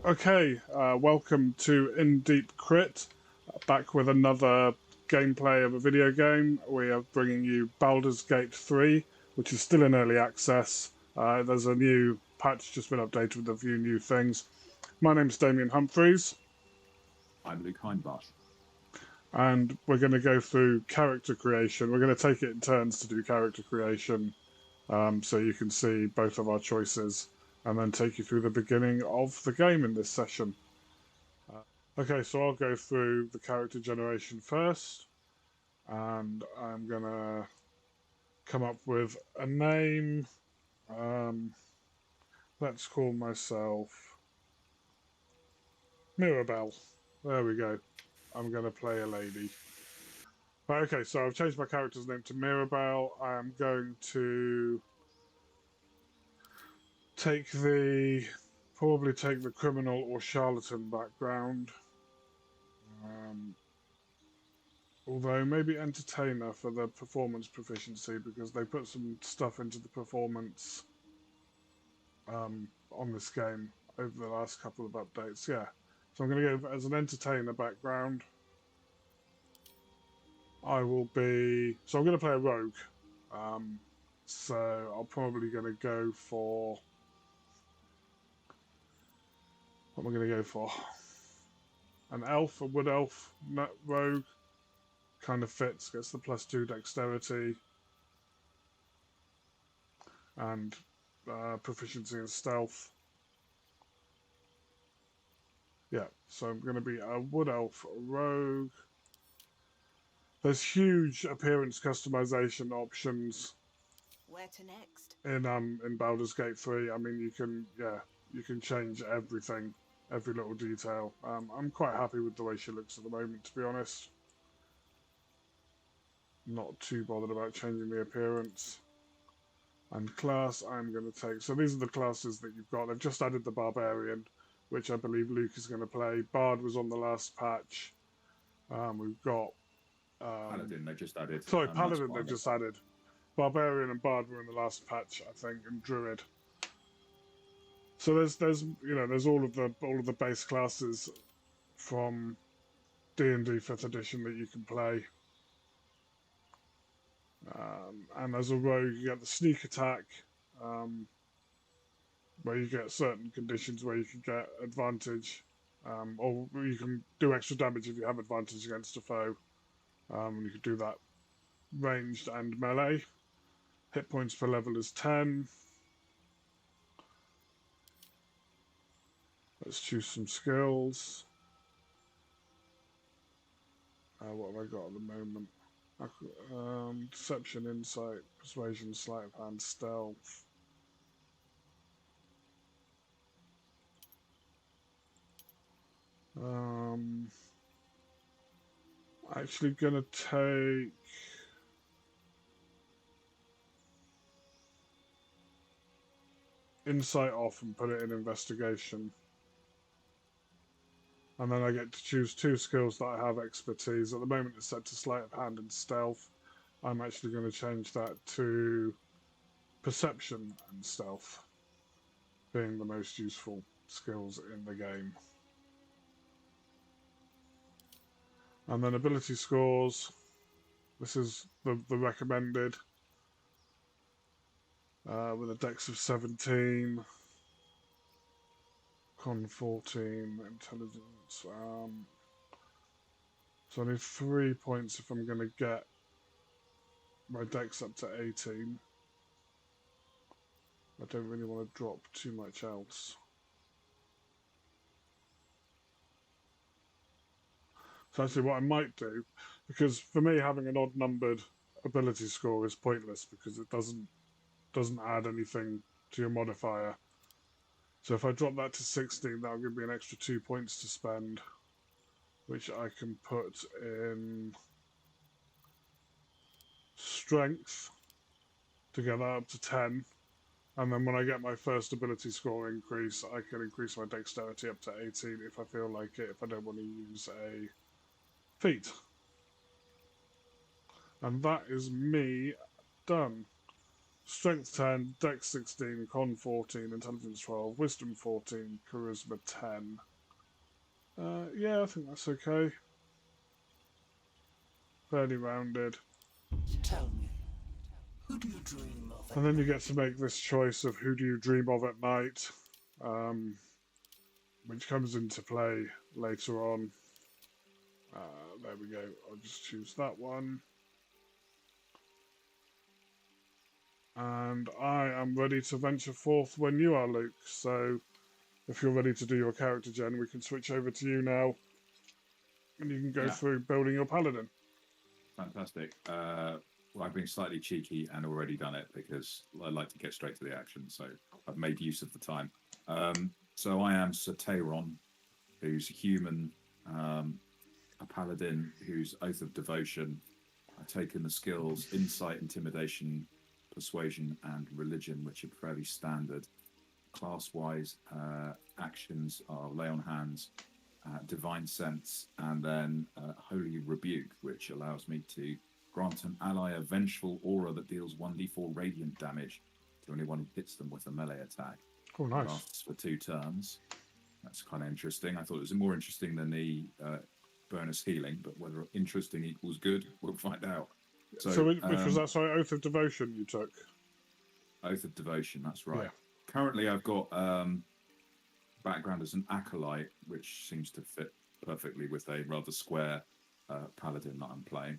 Okay, welcome to In Deep Crit, back with another gameplay of a video game. We are bringing you Baldur's Gate 3, which is still in early access. There's a new patch just been updated with a few new things. My name's Damien Humphreys. I'm Luke Hindmarsh. And we're going to go through character creation. We're going to take it in turns to do character creation, so you can see both of our choices, and then take you through the beginning of the game in this session. Okay, so I'll go through the character generation first, and I'm going to come up with a name. Let's call myself Mirabelle. There we go. I'm going to play a lady. Right, okay, so I've changed my character's name to Mirabelle. I am going to probably take the criminal or charlatan background. Although maybe entertainer for the performance proficiency, because they put some stuff into the performance on this game over the last couple of updates. Yeah, so I'm going to go as an entertainer background. I'm going to play a rogue. So I'm probably going to go for... What am I going to go for? An elf, a wood elf, rogue. Kind of fits, gets the +2 dexterity and proficiency in stealth. Yeah, so I'm going to be a wood elf rogue. There's huge appearance customization options. Where to next? In Baldur's Gate 3. I mean, you can change everything, every little detail. I'm quite happy with the way she looks at the moment, to be honest. Not too bothered about changing the appearance. And class, I'm going to take... So these are the classes that you've got. They've just added the Barbarian, which I believe Luke is going to play. Bard was on the last patch. We've got... Paladin, they just added. Sorry, Paladin they've just added. Barbarian and Bard were in the last patch, I think, and Druid. So there's all of the base classes from D&D 5th edition that you can play. And as a rogue, you get the sneak attack, where you get certain conditions where you can get advantage, or you can do extra damage if you have advantage against a foe. And you can do that ranged and melee. Hit points per level is 10. Let's choose some skills. What have I got at the moment? Deception, insight, persuasion, sleight of hand, stealth. Actually gonna take insight off and put it in investigation. And then I get to choose 2 skills that I have expertise. At the moment it's set to sleight of hand and stealth. I'm actually going to change that to perception and stealth, being the most useful skills in the game. And then ability scores. This is the recommended, with a dex of 17. Con 14, intelligence. So I need 3 points if I'm going to get my dex up to 18. I don't really want to drop too much else. So actually what I might do, because for me having an odd numbered ability score is pointless because it doesn't add anything to your modifier. So if I drop that to 16, that'll give me an extra 2 points to spend, which I can put in strength to get that up to 10. And then when I get my first ability score increase, I can increase my dexterity up to 18 if I feel like it, if I don't want to use a feat. And that is me done. Strength 10, Dex 16, Con 14, Intelligence 12, Wisdom 14, Charisma 10. Yeah, I think that's okay. Fairly rounded. Tell me, who do you dream of? And then you get to make this choice of who do you dream of at night, which comes into play later on. There we go. I'll just choose that one. And I am ready to venture forth when you are, Luke. So if you're ready to do your character gen, we can switch over to you now. And you can go through building your paladin. Fantastic. Well, I've been slightly cheeky and already done it because I like to get straight to the action. So I've made use of the time. So I am Sir Tayron, who's a human, a paladin who's Oath of Devotion. I've taken the skills Insight, Intimidation, Persuasion, and Religion, which are fairly standard. Class-wise, actions are Lay on Hands, Divine Sense, and then Holy Rebuke, which allows me to grant an ally a vengeful aura that deals 1d4 radiant damage to anyone who hits them with a melee attack. Oh, nice. It lasts for 2 turns. That's kind of interesting. I thought it was more interesting than the bonus healing, but whether interesting equals good, we'll find out. So which was that? Sorry, Oath of Devotion you took? Oath of Devotion, that's right. Yeah. Currently, I've got background as an acolyte, which seems to fit perfectly with a rather square paladin that I'm playing.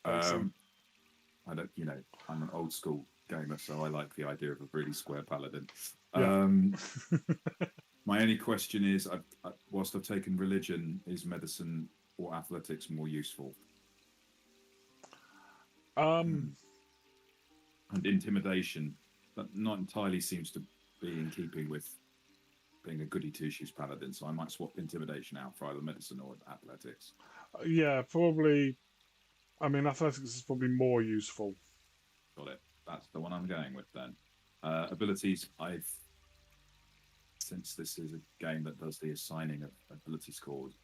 I don't, I'm an old school gamer, so I like the idea of a really square paladin. Yeah. My only question is, whilst I've taken religion, is medicine or athletics more useful? And intimidation, that not entirely seems to be in keeping with being a goody two-shoes paladin, so I might swap intimidation out for either medicine or athletics. Yeah, probably. I mean, athletics is probably more useful. Got it. That's the one I'm going with then. Abilities, since this is a game that does the assigning of ability scores,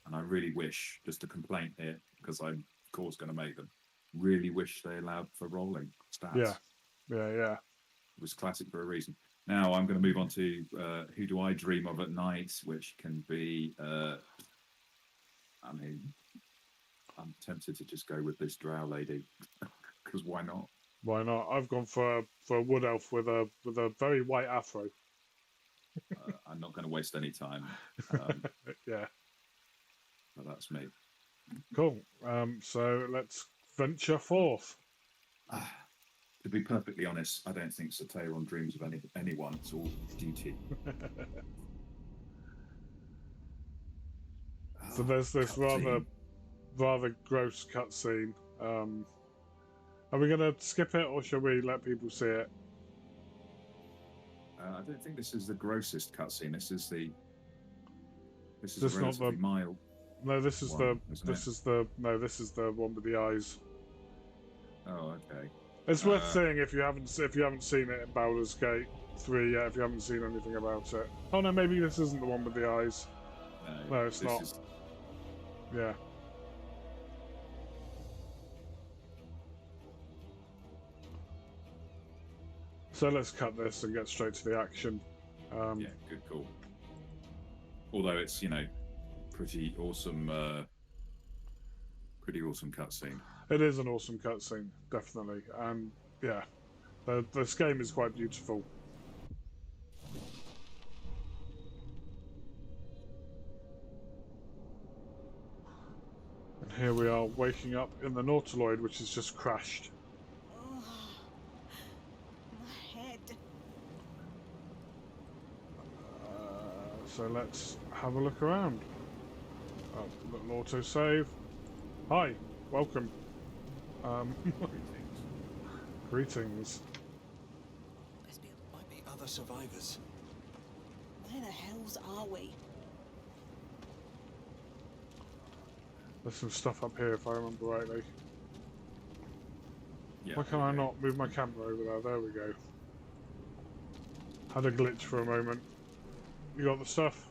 and I really wish, just a complaint here, because I'm of course going to make them, really wish they allowed for rolling stats. Yeah. It was classic for a reason. Now I'm going to move on to who do I dream of at night, which can be, I'm tempted to just go with this drow lady, because why not? Why not? I've gone for a wood elf with a very white afro. I'm not going to waste any time. Yeah. But that's me. Cool. So let's venture forth. To be perfectly honest, I don't think Sir Tayron dreams of anyone. It's all duty. So there's this rather gross cutscene. Are we going to skip it, or shall we let people see it? I don't think this is the grossest cutscene. This is This relatively mild. No, this is one, this is the one with the eyes. Oh, okay. It's worth seeing if you haven't seen it in Baldur's Gate 3 yet. If you haven't seen anything about it. Oh no, maybe this isn't the one with the eyes. No, it's not. Yeah. So let's cut this and get straight to the action. Yeah, good call. Although it's pretty awesome cutscene. It is an awesome cutscene, definitely, and yeah, this game is quite beautiful. And here we are, waking up in the Nautiloid, which has just crashed. Oh, my head. So let's have a look around. Little autosave. Hi, welcome. Greetings. Might be other survivors. Where the hells are we? There's some stuff up here, if I remember rightly. Yeah, Why can I not move my camera over there? There we go. Had a glitch for a moment. You got the stuff?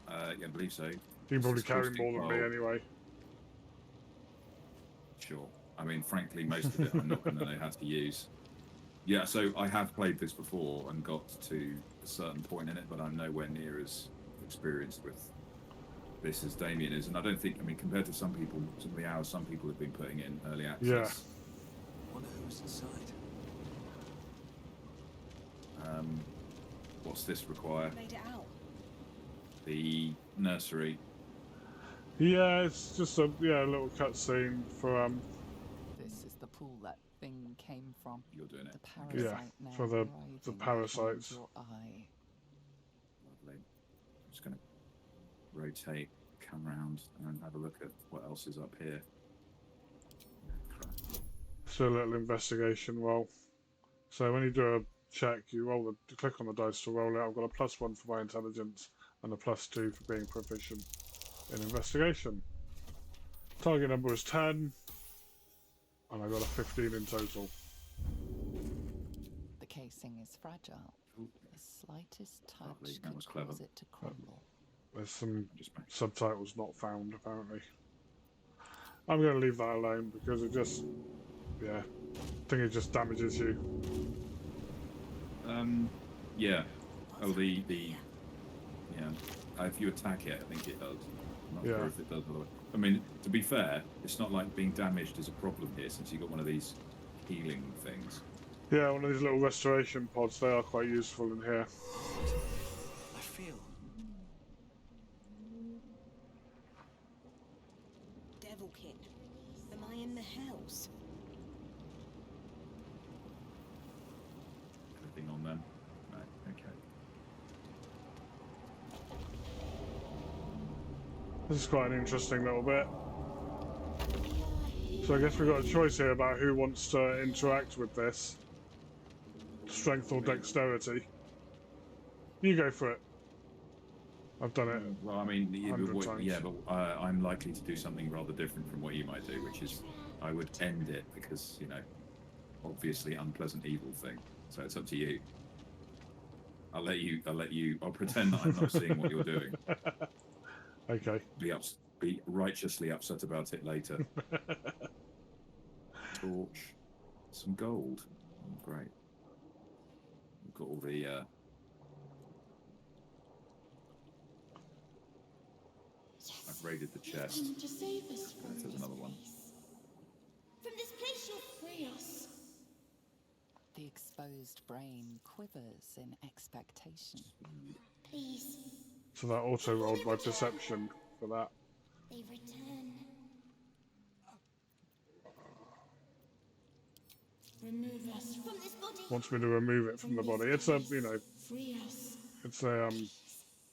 Yeah, I believe so. You can probably carry more than me anyway. Sure. I mean, frankly, most of it I'm not going to know how to use. Yeah, so I have played this before and got to a certain point in it, but I'm nowhere near as experienced with this as Damien is. And I don't think, I mean, compared to some people, some of the hours some people have been putting in early access. Wonder who's inside. What's this require? Made it out. The nursery. Yeah, it's just a little cutscene for This is the pool that thing came from. You're doing it. The parasite now for the writhing behind parasites. your eye. Lovely. I'm just going to rotate, come around, and have a look at what else is up here. Crap. So a little investigation roll. So when you do a check, you click on the dice to roll it. I've got a +1 for my intelligence and a +2 for being proficient in investigation. Target number is 10, and I got a 15 in total. The casing is fragile. Ooh. The slightest Lovely, touch that can was clever. cause it to crumble. There's some Just subtitles not found, apparently. I'm going to leave that alone because it just, I think it just damages you. yeah. Oh, if you attack it, I think it does. I'm not sure if it does. I mean, to be fair, it's not like being damaged is a problem here since you've got one of these healing things. Yeah, one of these little restoration pods, they are quite useful in here. I feel. Devilkin. Am I in the house? Anything on them? No. Okay. This is quite an interesting little bit. So I guess we've got a choice here about who wants to interact with this. Strength or dexterity. You go for it. I've done it. Well, I mean, 100 times. but I'm likely to do something rather different from what you might do, which is I would end it because, obviously unpleasant evil thing. So it's up to you. I'll pretend that I'm not seeing what you're doing. Okay. Be righteously upset about it later. Torch. Some gold. Oh, great. We've got all the I've raided the chest. Come to save us from There's this another one. place. From this place you'll free us. The exposed brain quivers in expectation. Please, So that auto rolled my perception for that. they return. Remove us from this body. Wants me to remove it from the body. It's a, Free us. it's a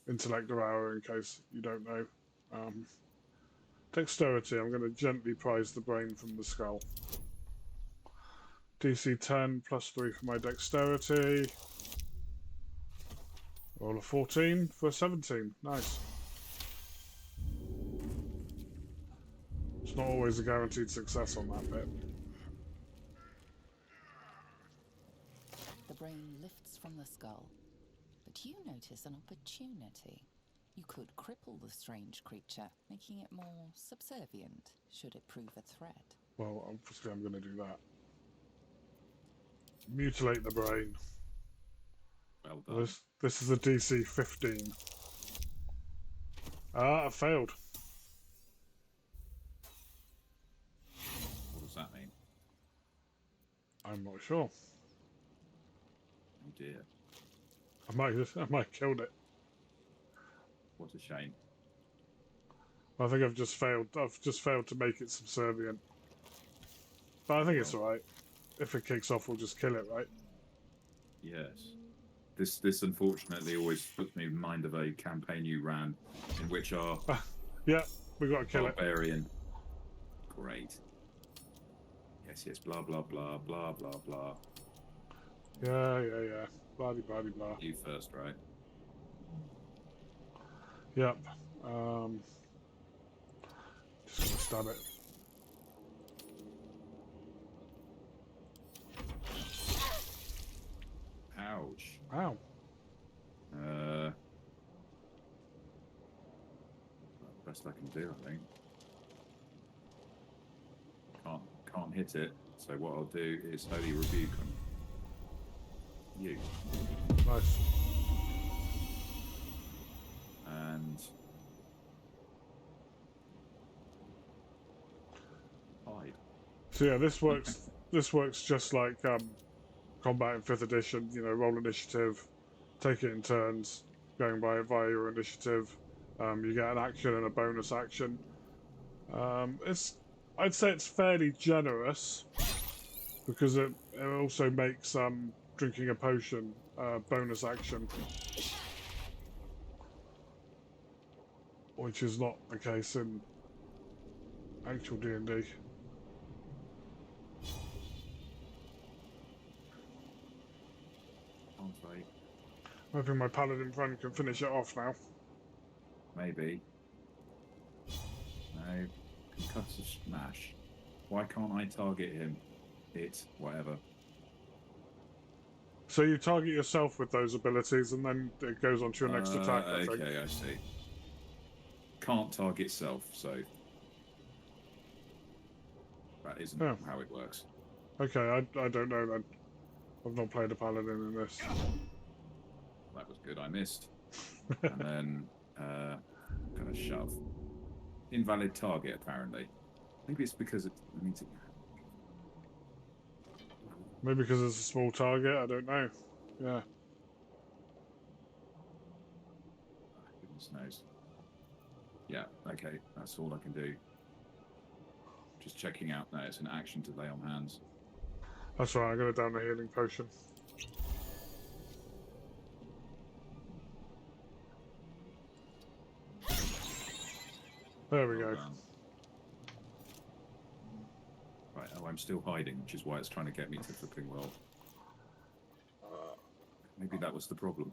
intellect hour in case you don't know. Dexterity, I'm going to gently prise the brain from the skull. DC 10 +3 for my dexterity. Roll a 14 for a 17. Nice. It's not always a guaranteed success on that bit. The brain lifts from the skull, but you notice an opportunity. You could cripple the strange creature, making it more subservient, should it prove a threat. Well, obviously I'm going to do that. Mutilate the brain. Well done. This is a DC 15. I failed. What does that mean? I'm not sure. Oh dear. I might have killed it. What a shame. I think I've just failed. I've just failed to make it subservient. But I think it's alright. If it kicks off, we'll just kill it, right? Yes. This unfortunately always puts me in mind of a campaign you ran in which our Yeah, we got to kill it. barbarian. Great. Yes, blah blah blah blah blah blah. Yeah. Blah blah blah. You first, right? Yep. Just gonna stab it. Ouch. Ow. Best I can do, I think. can't hit it. So what I'll do is Holy Rebuke on you. Nice. And hide. So yeah, this works. This works just like combat in 5th edition. You know, roll initiative, take it in turns, going via your initiative. You get an action and a bonus action. I'd say it's fairly generous because it also makes drinking a potion bonus action, which is not the case in actual D&D. I think my paladin friend can finish it off now. Maybe. No. Concussive smash. Why can't I target him? Whatever. So you target yourself with those abilities, and then it goes on to your next attack, I think. Okay, I see. Can't target self, so that isn't how it works. Okay, I don't know then. I've not played a paladin in this. That was good. I missed. And then gonna shove. Invalid target, apparently. Maybe it's because it needs it. Maybe because it's a small target, I don't know. Yeah. Goodness knows. Yeah, okay, that's all I can do. Just checking out. No, it's an action to lay on hands. That's right, I'm going to down the healing potion. There we go. Done. Right, oh, I'm still hiding, which is why it's trying to get me to flipping roll. Maybe that was the problem.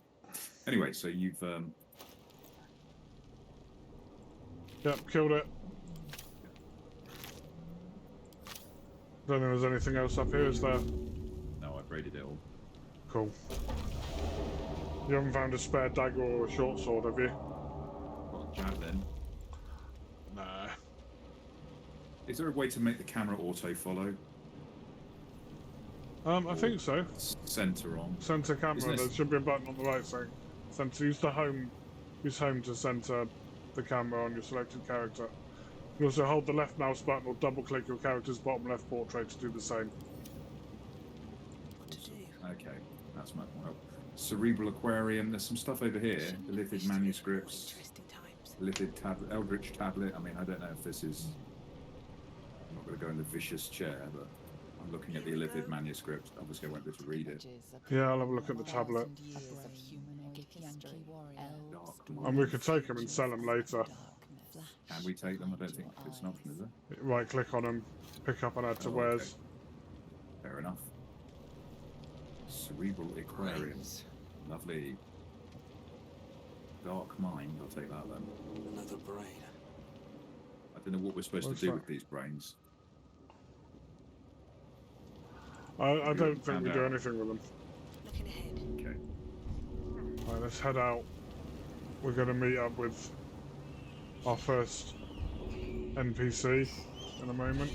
Anyway, so you've... Yep, killed it. Don't think there's anything else up here, is there? No, I've raided it all. Cool. You haven't found a spare dagger or a short sword, have you? Got a javelin. Nah. Is there a way to make the camera auto-follow? I think so. Center on. Center camera, Isn't there this- should be a button on the right saying center. Use home to center the camera on your selected character. You also hold the left mouse button or double click your character's bottom left portrait to do the same. What to do? Okay, that's my... Well, Cerebral Aquarium. There's some stuff over here. Illithid manuscripts. Interesting times. Illithid tablet. Eldritch tablet. I mean, I don't know if this is... I'm not going to go in the vicious chair, but I'm looking at the Illithid manuscript. Obviously, I won't be able to read it. Yeah, I'll have a look at the tablet. And we could take them and sell them later. Can we take them? I don't think it's an option, is it? Right click on them, pick up and add to Oh, wares. okay. Fair enough. Cerebral Aquarium. Lovely. Dark Mind. I'll take that then. Another brain. I don't know what we're supposed What's to do that? with these brains. I don't think found we do out. anything with them. Looking ahead. Okay. Right, let's head out. We're going to meet up with our first NPC in a moment.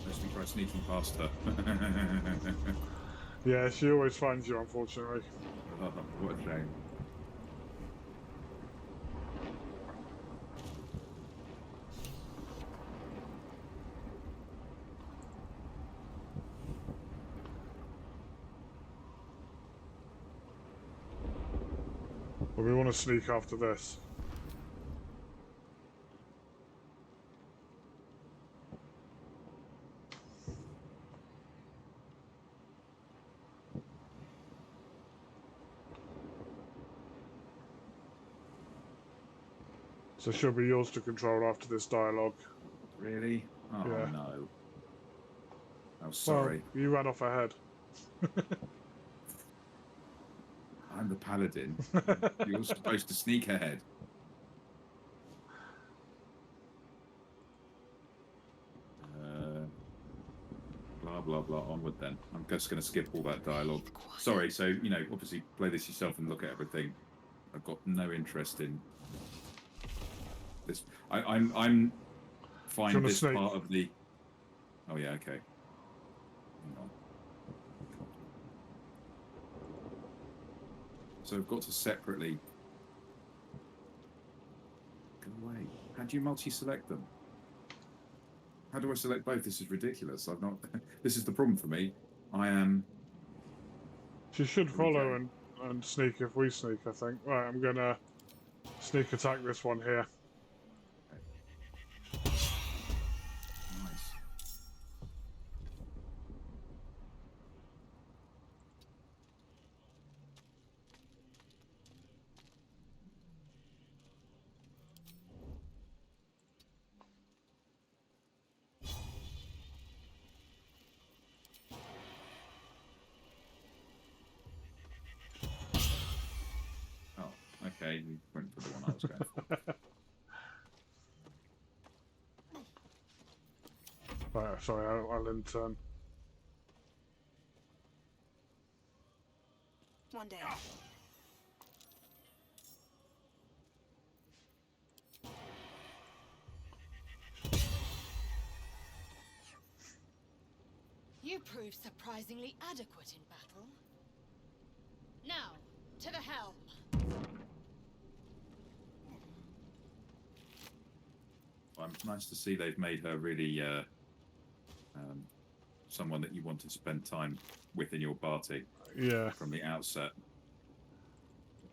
Mostly try sneaking past her. Yeah, she always finds you, unfortunately. What a shame. But we want to sneak after this. So she'll be yours to control after this dialogue. Really? Oh Yeah. no. Oh, sorry. Well, you ran off ahead. I'm the paladin. You're supposed to sneak ahead. Blah, blah, blah. Onward then. I'm just going to skip all that dialogue. Sorry, so, you know, obviously play this yourself and look at everything. I've got no interest in this. I'm find wanna this sneak? part of the. Oh yeah, okay. Hang on. So I've got to separately. Go away. How do you multi-select them? How do I select both? This is ridiculous. I've not. This is the problem for me. I am. She should Here we follow go. and sneak if we sneak, I think. Right, I'm gonna sneak attack this one here. Nice. Oh, okay. You went for the one I was going for. Right, sorry, I'll in turn. One day. You prove surprisingly adequate in battle. Now, to the helm. Well, nice to see they've made her really someone that you want to spend time with in your party Yeah. from the outset.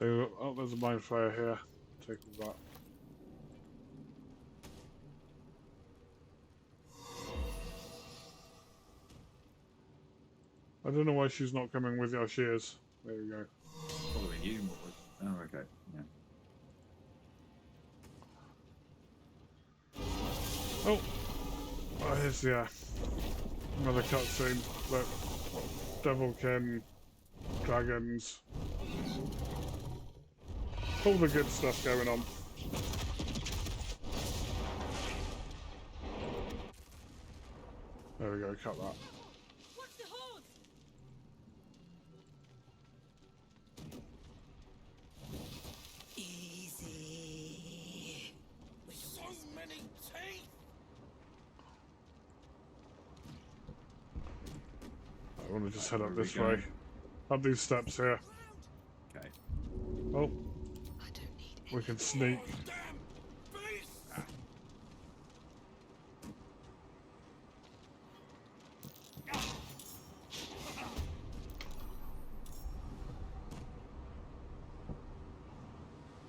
Oh, there's a mind flayer here. Take all that. I don't know why she's not coming with you. Oh, she is. There we go. Following you more. Oh, okay. Yeah. Oh, here's the another cutscene. Look, Devilkin, dragons, all the good stuff going on. There we go. Cut that. Watch the horse! Easy. So many teeth. I want to just head Where up are we this going? way. Up these steps here. Okay. Oh, I don't need we can sneak. Damn beast.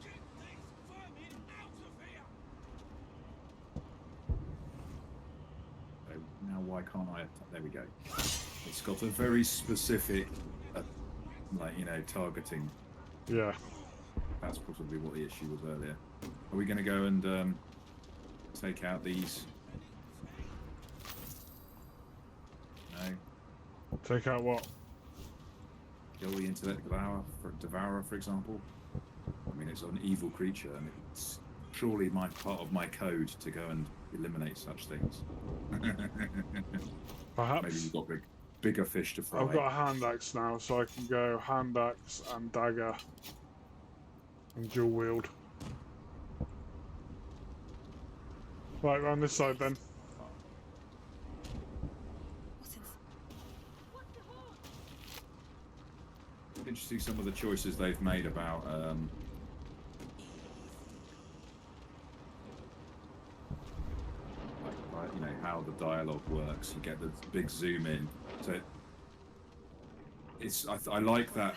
Get these vermin out of here. So now why can't I? There we go. It's got a very specific, like targeting. Yeah. That's possibly what the issue was earlier. Are we going to go and take out these? No. Take out what? Kill the Intellect Devourer, for example. I mean, it's an evil creature, and it's surely part of my code to go and eliminate such things. Perhaps. Maybe you've got bigger fish to fry. I've got a hand axe now, so I can go hand axe and dagger and dual wield. Right, round this side then. What's in... Interesting some of the choices they've made about how the dialogue works. You get the big zoom in, so it's I like that,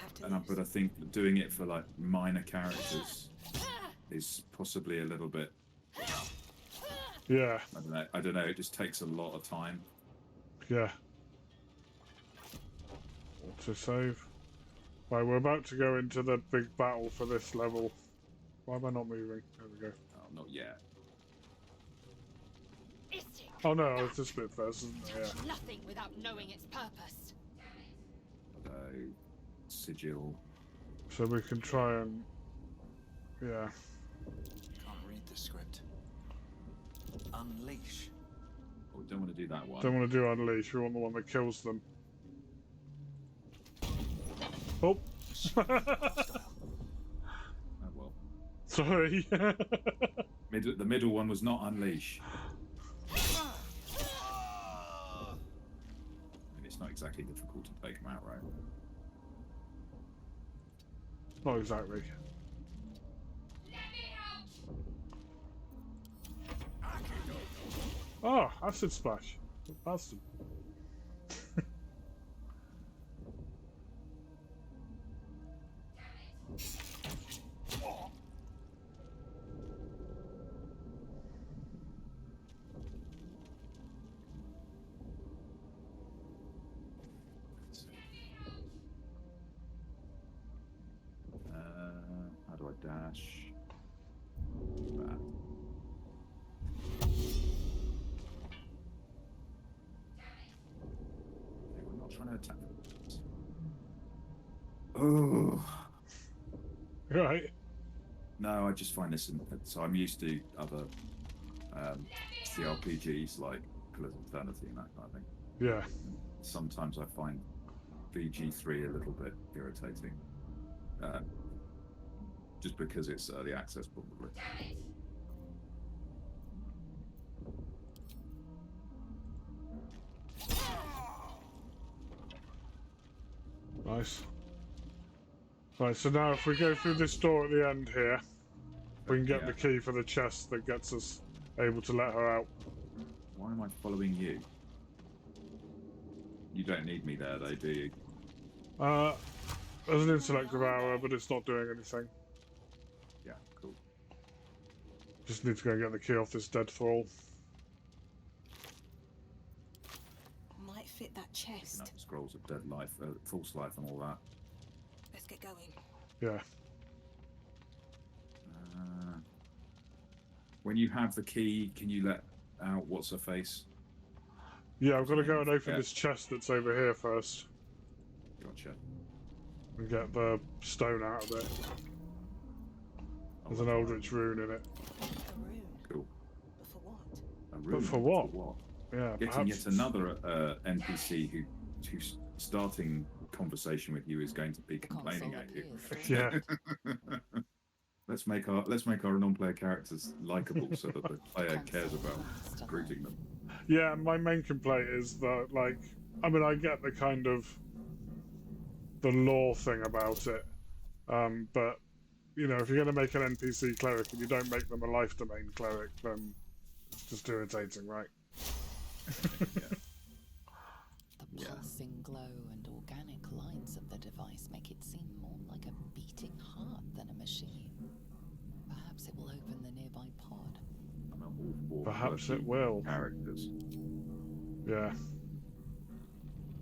but I think doing it for like minor characters is possibly a little bit. Yeah, I don't know. It just takes a lot of time. yeah. To save. Right, we're about to go into the big battle for this level. Why am I not moving? There we go. Oh, not yet. Istic. Oh no, it's this bit first, isn't it? Yeah. Nothing without knowing its purpose. So sigil. So we can try and... Yeah. Can't read the script. Unleash. Oh, don't want to do that one. Don't want to do Unleash, we want the one that kills them. Oh! Oh well. Sorry. The middle one was not unleash. And it's not exactly difficult to take them out, right? Not exactly. Oh, acid splash. Bastard. How do I dash? That. Okay, we're not trying to attack. Oh Right. no, I just find this. So I'm used to other CRPGs like Pillars of Eternity and that kind of thing. Yeah. Sometimes I find VG3 a little bit irritating. Just because it's early access, probably. Nice. Right, so now if we go through this door at the end here, we can get the key for the chest that gets us able to let her out. Why am I following you? You don't need me there, though, do you? There's an intellect devourer, but it's not doing anything. Yeah, cool. Just need to go and get the key off this dead thrall. Might fit that Picking chest. up scrolls of dead life, false life, and all that. Let's get going. Yeah. When you have the key, can you let out what's her face? Yeah, I've got to go and open this chest that's over here first. Gotcha. And get the stone out of it. There's an eldritch rune in it. A rune. Cool. But for what? A rune, But for what? For what? Yeah, Getting perhaps yet another NPC who's starting conversation with you is going to be The complaining console at you. appears. Yeah. Let's make our non-player characters likable so that the player cares about recruiting them. Yeah, my main complaint is that, like, I mean, I get the kind of the lore thing about it, but you know, if you're going to make an NPC cleric and you don't make them a life domain cleric, then it's just irritating, right? The Yeah. pulsing glow and organic lines of the device make it seem more like a beating heart than a machine. Perhaps it will open the nearby pod. I'm all for Perhaps it quirky will. Characters. Yeah.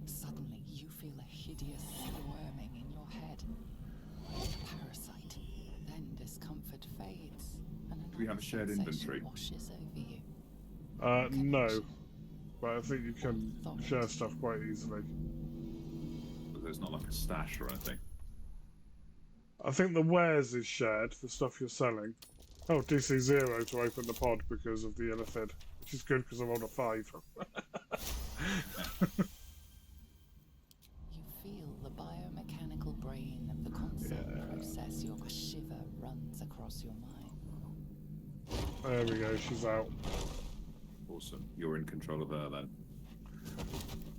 Suddenly, you feel a hideous squirming in your head. A parasite. Then discomfort fades, and Do we have a shared sensation inventory? washes over you. No, but I think you can share stuff quite easily. But there's not like a stash or anything. I think the wares is shared, the stuff you're selling. Oh, DC 0 to open the pod because of the illithid, which is good because I rolled a 5. You feel the biomechanical brain of the console process. Your shiver runs across your mind. There we go, she's out. Awesome. You're in control of her then.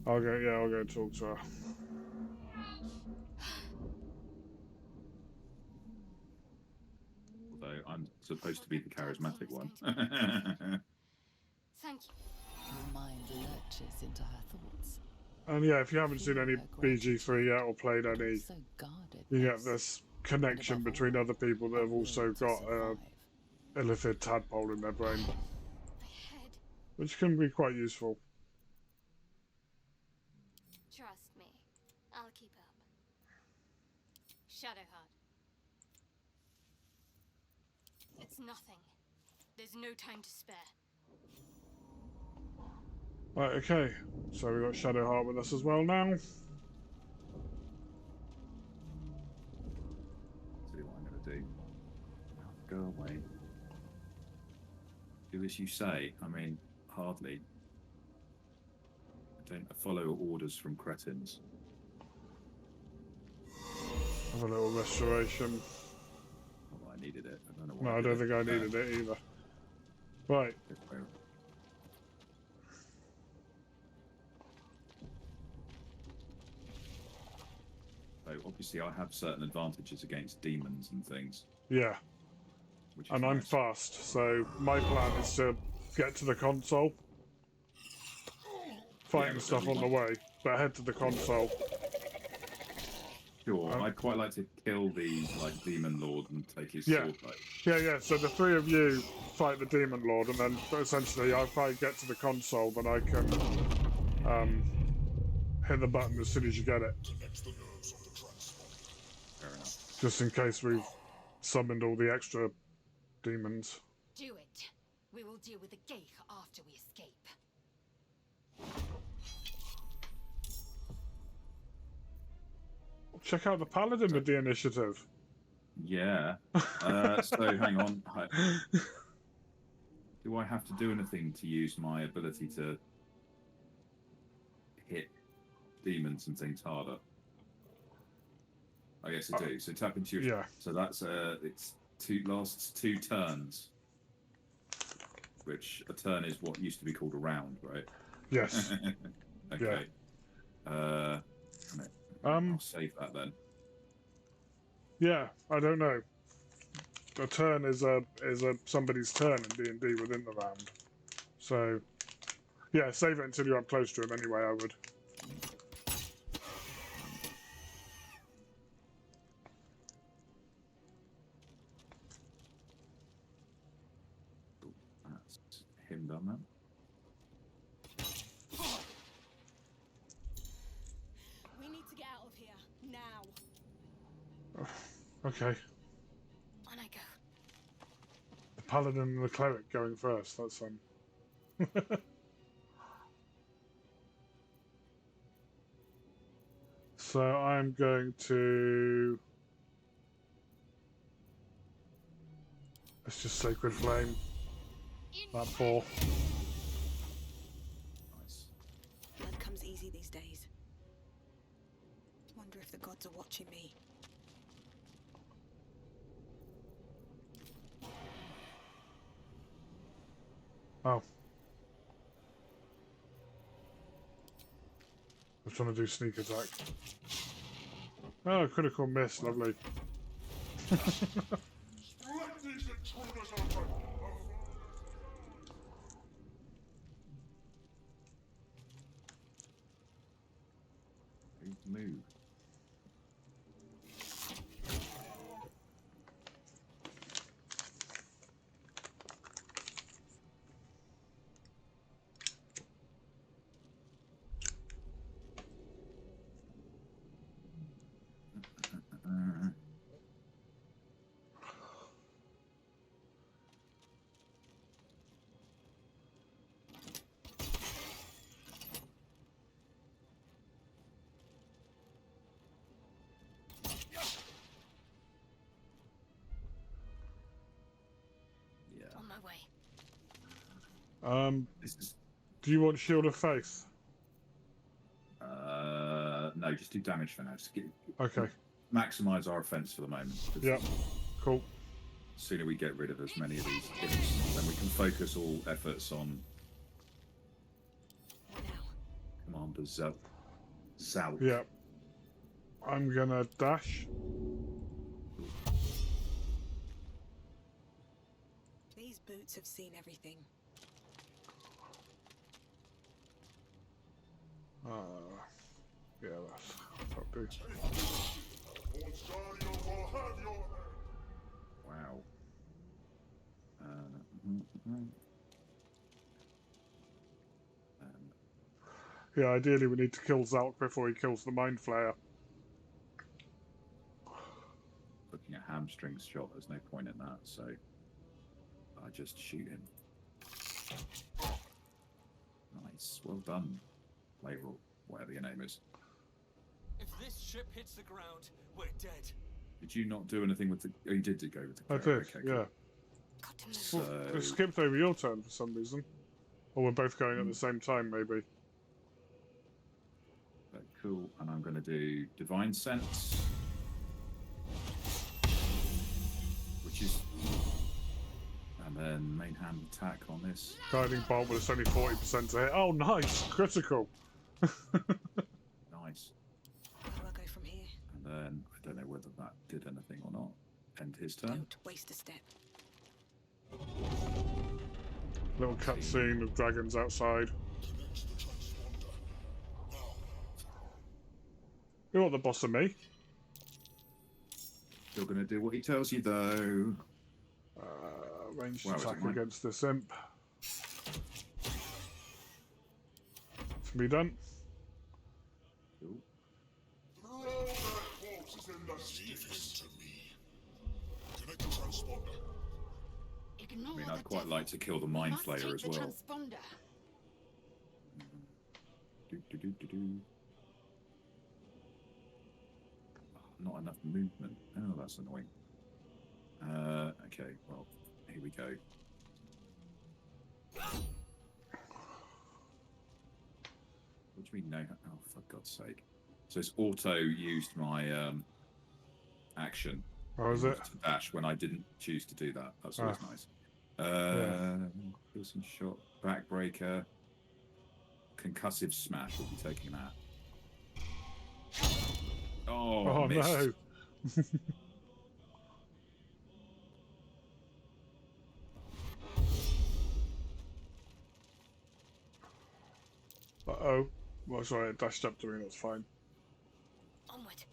I'll go and talk to her. Although I'm supposed to be the charismatic one. Thank you. Your mind lurches into her thoughts. And yeah, if you haven't seen any BG3 yet or played any, So guarded. you get this connection between other people that have also got a illithid tadpole in their brain, My head. which can be quite useful. Trust me. I'll keep up. Shadowheart. It's nothing. There's no time to spare. Right, okay. So we've got Shadowheart with us as well now. See what I'm going to do. Go away. Do as you say. I mean, hardly. I don't follow orders from cretins. Have a little restoration. Oh, I needed it. I don't know why. No, I don't think I needed it either. Right. So obviously I have certain advantages against demons and things. Yeah, Which is and I'm nice. fast, so my plan is to get to the console, fighting but stuff on the way, but head to the console. Sure, I'd quite like to kill the demon lord and take his Yeah. sword back. Yeah. So the three of you fight the demon lord, and then essentially, if I get to the console, then I can hit the button as soon as you get it, Fair enough. just in case we've summoned all the extra demons. Do it. We will deal with the Geich after we escape. Check out the paladin with the initiative. Yeah. So hang on. Do I have to do anything to use my ability to hit demons and things harder? I guess I do. So tap into your. Yeah. So that's it's lasts 2 turns. Which a turn is what used to be called a round, right? Yes. Okay. I'll save that then. Yeah, I don't know. A turn is a somebody's turn in D&D within the round. So, yeah, save it until you're up close to him. Anyway, I would. That's him done that. We need to get out of here now. Okay. On I go. The paladin and the cleric going first. That's So I'm going to. Let's just Sacred Flame. That 4. Nice. Blood comes easy these days. Wonder if the gods are watching me. Oh. I was trying to do sneak attack. Oh, critical miss. Lovely. Move. On my way. This is Do you want Shield of Faith? no, just do damage for now. Just Okay. maximize our offense for the moment. Yeah. Cool. The sooner we get rid of as many of these hits, then we can focus all efforts on Now. Commander Zalk. Yeah. I'm gonna dash. These boots have seen everything. Yeah, that'll do. Wow. Yeah, ideally we need to kill Zalk before he kills the Mind Flayer. Looking at hamstrings shot, there's no point in that, so I just shoot him. Nice, well done, Lazael, whatever your name is. If this ship hits the ground, we're dead. Did you not do anything with the? Oh, you did go with the. I cleric. did, Okay, cool. yeah. Got to move. So It skipped over your turn for some reason. Or we're both going at the same time, maybe. cool, and I'm going to do Divine Sense, which is, and then main hand attack on this. Guiding Bolt, but it's only 40% to hit. Oh, nice! Critical! Nice. Where do I go from here? And Then I don't know whether that did anything or not. End his turn. Don't waste a step. Little cutscene of dragons outside. You're not the boss of me. Still going to do what he tells you, though. Ranged Wow, is it attack mine? against this imp. To be done. Cool. Ignore I mean, the I'd quite devil. like to kill the We Mind must Flayer take as the well. transponder. Oh, not enough movement. Oh, that's annoying. Okay, well, here we go. What do you mean no? Oh, for God's sake. So it's auto used my action Oh, is in it? order to dash when I didn't choose to do that. That's always nice. Piercing shot, backbreaker, concussive smash. We'll be taking that. Oh, missed. No. Uh-oh. Well, sorry, it dashed up to me, that's fine. Onward.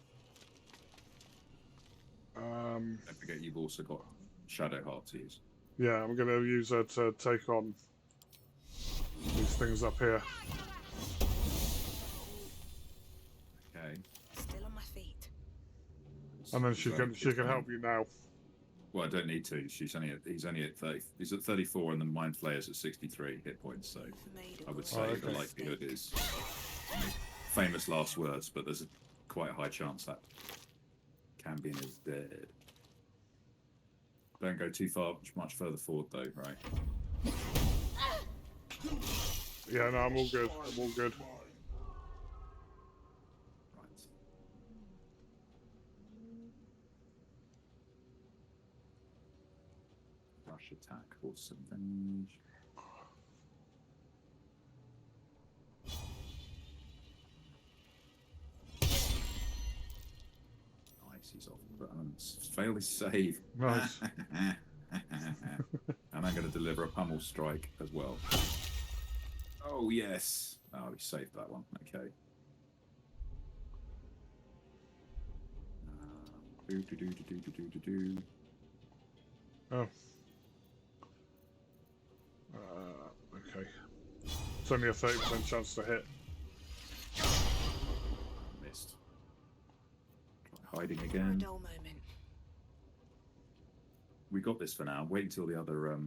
Don't forget you've also got Shadowheart to use. Yeah, I'm going to use her to take on these things up here. Okay. Still on my feet. And then she can help you now. Well, I don't need to. He's only at 30. He's at 34, and the Mind Flayer's at 63 hit points. So Made I would a say okay. the likelihood is famous last words, but there's a quite a high chance that Cambion is dead. Don't go too far, much further forward though, right? Yeah, no, I'm all good. I'm all good. Right. Rush attack or something. Nice, he's off. But failed his save. Nice. And I'm going to deliver a pummel strike as well. Oh, yes. Oh, he saved that one. Okay. Do. Oh. Okay. It's only a 30% chance to hit. Missed. Try hiding For a again. dull moment. We got this for now. Wait until the other...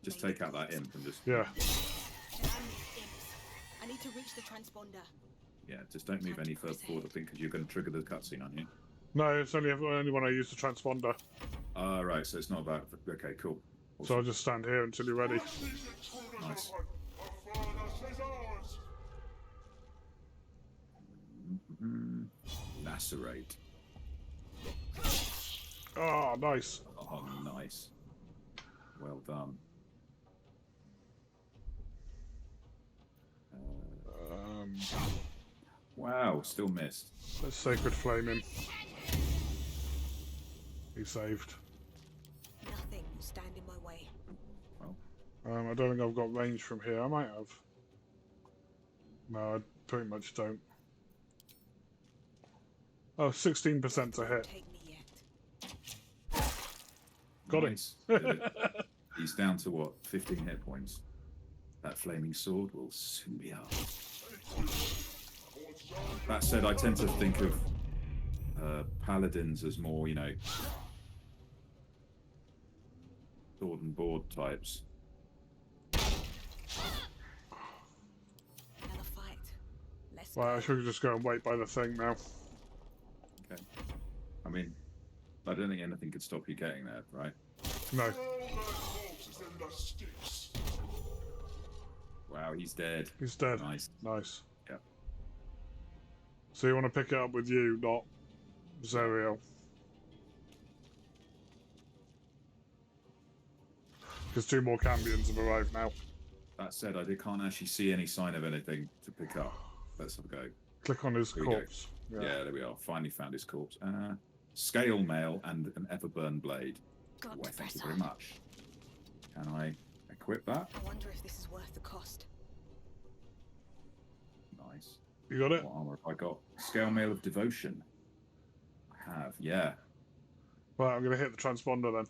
just take out that imp and just... Yeah. Damn these imps. I need to reach the transponder. Yeah, just don't move any further forward, I think, because you're going to trigger the cutscene, aren't you? No, it's only when I use the transponder. Ah, right, so it's not about... Okay, cool. So I'll just stand here until you're ready. Nice. Lacerate. Oh, nice. Oh, nice. Well done. Wow, still missed. Let's Sacred Flame him. He saved. Nothing will stand in my way. Well, I don't think I've got range from here. I might have. No, I pretty much don't. Oh, 16% to hit. Take me yet. Got nice. Did it. He's down to what? 15 hit points. That flaming sword will soon be up. That said, I tend to think of paladins as more, you know, sword and board types. Another fight. Let's Well, I go. should just go and wait by the thing now. Okay. I mean, I don't think anything could stop you getting there, right? No. Wow, he's dead. He's dead. Nice. Nice. Yeah. So you want to pick it up with you, not Zeriel. Because 2 more Cambions have arrived now. That said, can't actually see any sign of anything to pick up. Let's have a go. Click on his Here we go. corpse. Yeah, there we are. Finally found his corpse. Scale mail and an Everburn blade. Got Why, to thank you press very on. much. Can I equip that? I wonder if this is worth the cost. Nice. You got it? What armor have I got? Scale mail of devotion. I have, yeah. Right, I'm going to hit the transponder then.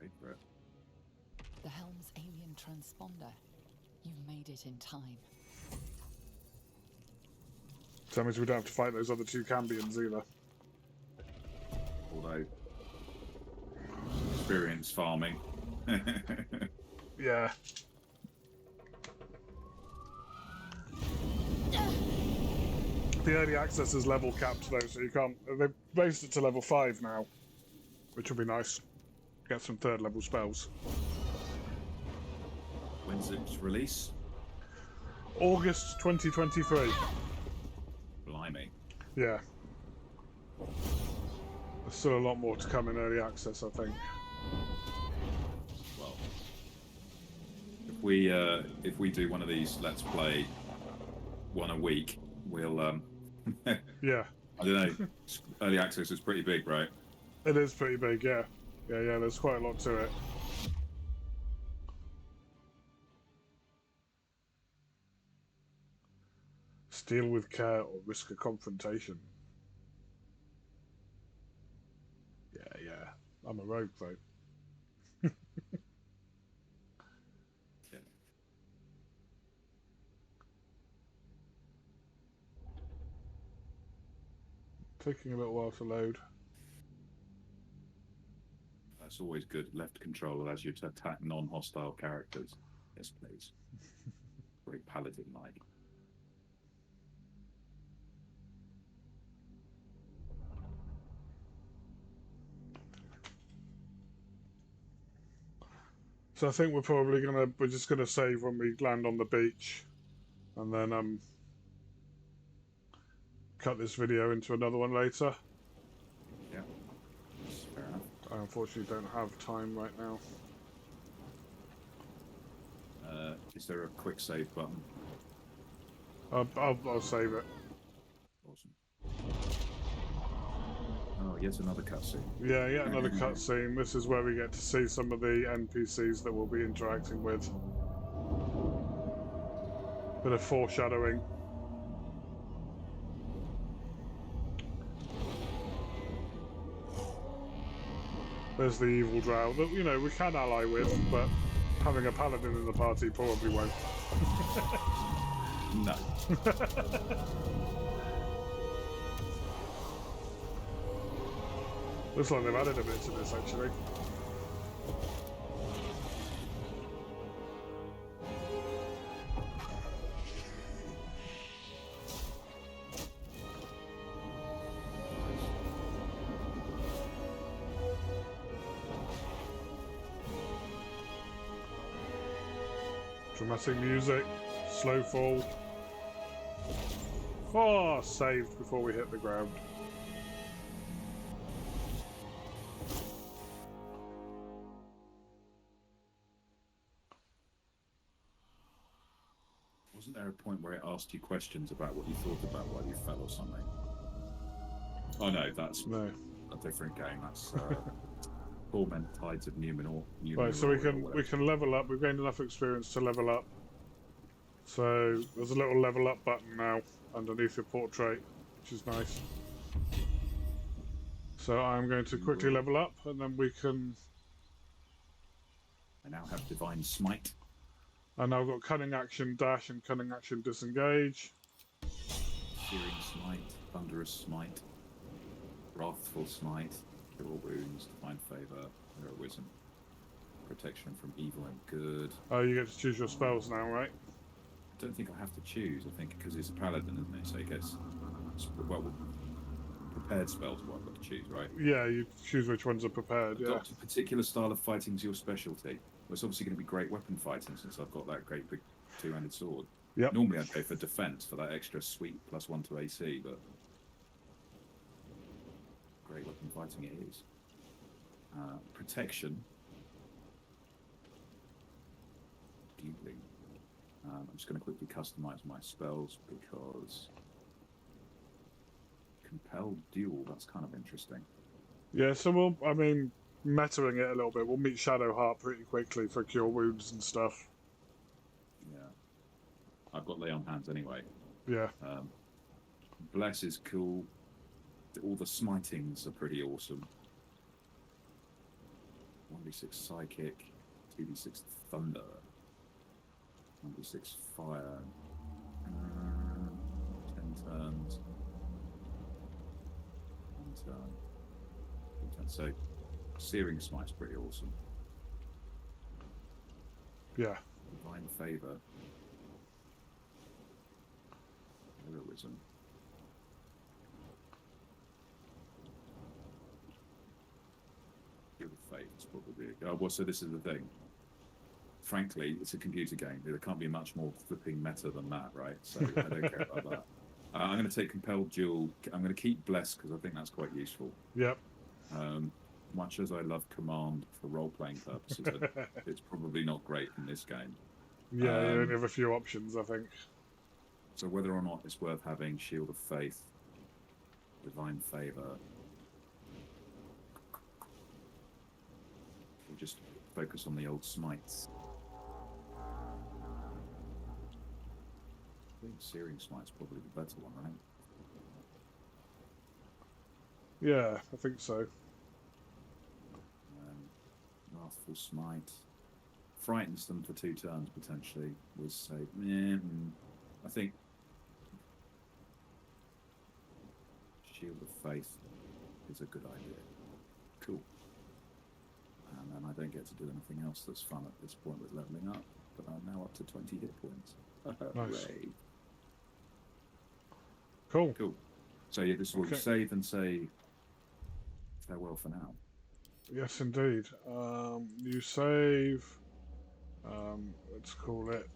Wait for it. The helm's alien transponder. You've made it in time. So that means we don't have to fight those other two Cambions either. Although, experience farming. Yeah. The early access is level capped though, so you can't. They've raised it to level 5 now, which will be nice. Get some 3rd level spells. When's its release? August 2023. Blimey. Yeah. There's still a lot more to come in early access, I think. Well, if we do one of these Let's Play one a week, we'll Yeah. I don't know. Early access is pretty big, right? It is pretty big, yeah. Yeah, there's quite a lot to it. Steal with care or risk a confrontation. Yeah. I'm a rogue, though. Yeah. Taking a little while to load. That's always good. Left control allows you to attack non-hostile characters. Yes, please. Very paladin-like. So I think we're just gonna save when we land on the beach, and then cut this video into another one later. Yeah, that's fair enough. I unfortunately don't have time right now. Is there a quick save button? I'll save it. Awesome. Oh, yet another cutscene. Yeah, another cutscene. This is where we get to see some of the NPCs that we'll be interacting with. Bit of foreshadowing. There's the evil drow that, we can ally with, but having a paladin in the party probably won't. No. Looks like they've added a bit to this, actually. Dramatic music, slow fall. Oh, saved before we hit the ground. Wasn't there a point where it asked you questions about what you thought about while you fell or something? Oh no, that's No. a different game. That's Torment Tides of Numenor. Right, so we can level up. We've gained enough experience to level up. So there's a little level up button now underneath your portrait, which is nice. So I'm going to quickly level up, and then we can. I now have Divine Smite. And I've got Cunning Action Dash and Cunning Action Disengage. Searing Smite, Thunderous Smite, Wrathful Smite, Cure All Wounds, Divine Favour, Heroism, Protection from Evil and Good. Oh, you get to choose your spells now, right? I don't think I have to choose, I think, because it's a paladin, isn't it? So he gets, well, prepared spells are what I've got to choose, right? Yeah, you choose which ones are prepared, yeah. Adopt a particular style of fighting is your specialty. Well, it's obviously going to be great weapon fighting since I've got that great big two-handed sword. Yep. Normally I'd go for defense for that extra sweet +1 to AC, but great weapon fighting it is. Protection. Dueling. I'm just going to quickly customize my spells because Compelled duel. That's kind of interesting. Yeah, so metaing it a little bit. We'll meet Shadowheart pretty quickly for cure wounds and stuff. Yeah. I've got lay on hands anyway. Yeah. Bless is cool. All the smitings are pretty awesome. 1d6 psychic, 2d6 thunder, 1d6 fire, 10 turns, 1 turn, 2 turns. So searing smite's pretty awesome. Yeah. Divine favor, heroism. Fate is probably well. So this is the thing. Frankly, it's a computer game. There can't be much more flipping meta than that, right? So I don't care about that. I'm going to take compelled duel. I'm going to keep bless because I think that's quite useful. Yep. Much as I love command for role-playing purposes, it's probably not great in this game. Yeah, you only have a few options, I think. So whether or not it's worth having Shield of Faith, Divine Favor. Just focus on the old smites. I think Searing Smite's probably the better one, right? Yeah, I think so. Wrathful Smite. Frightens them for 2 turns, potentially. We'll say, I think Shield of Faith is a good idea. Cool. And then I don't get to do anything else that's fun at this point with leveling up, but I'm now up to 20 hit points. Nice. Hooray. Cool. So yeah, this will save and say farewell for now. Yes, indeed. You save. Let's call it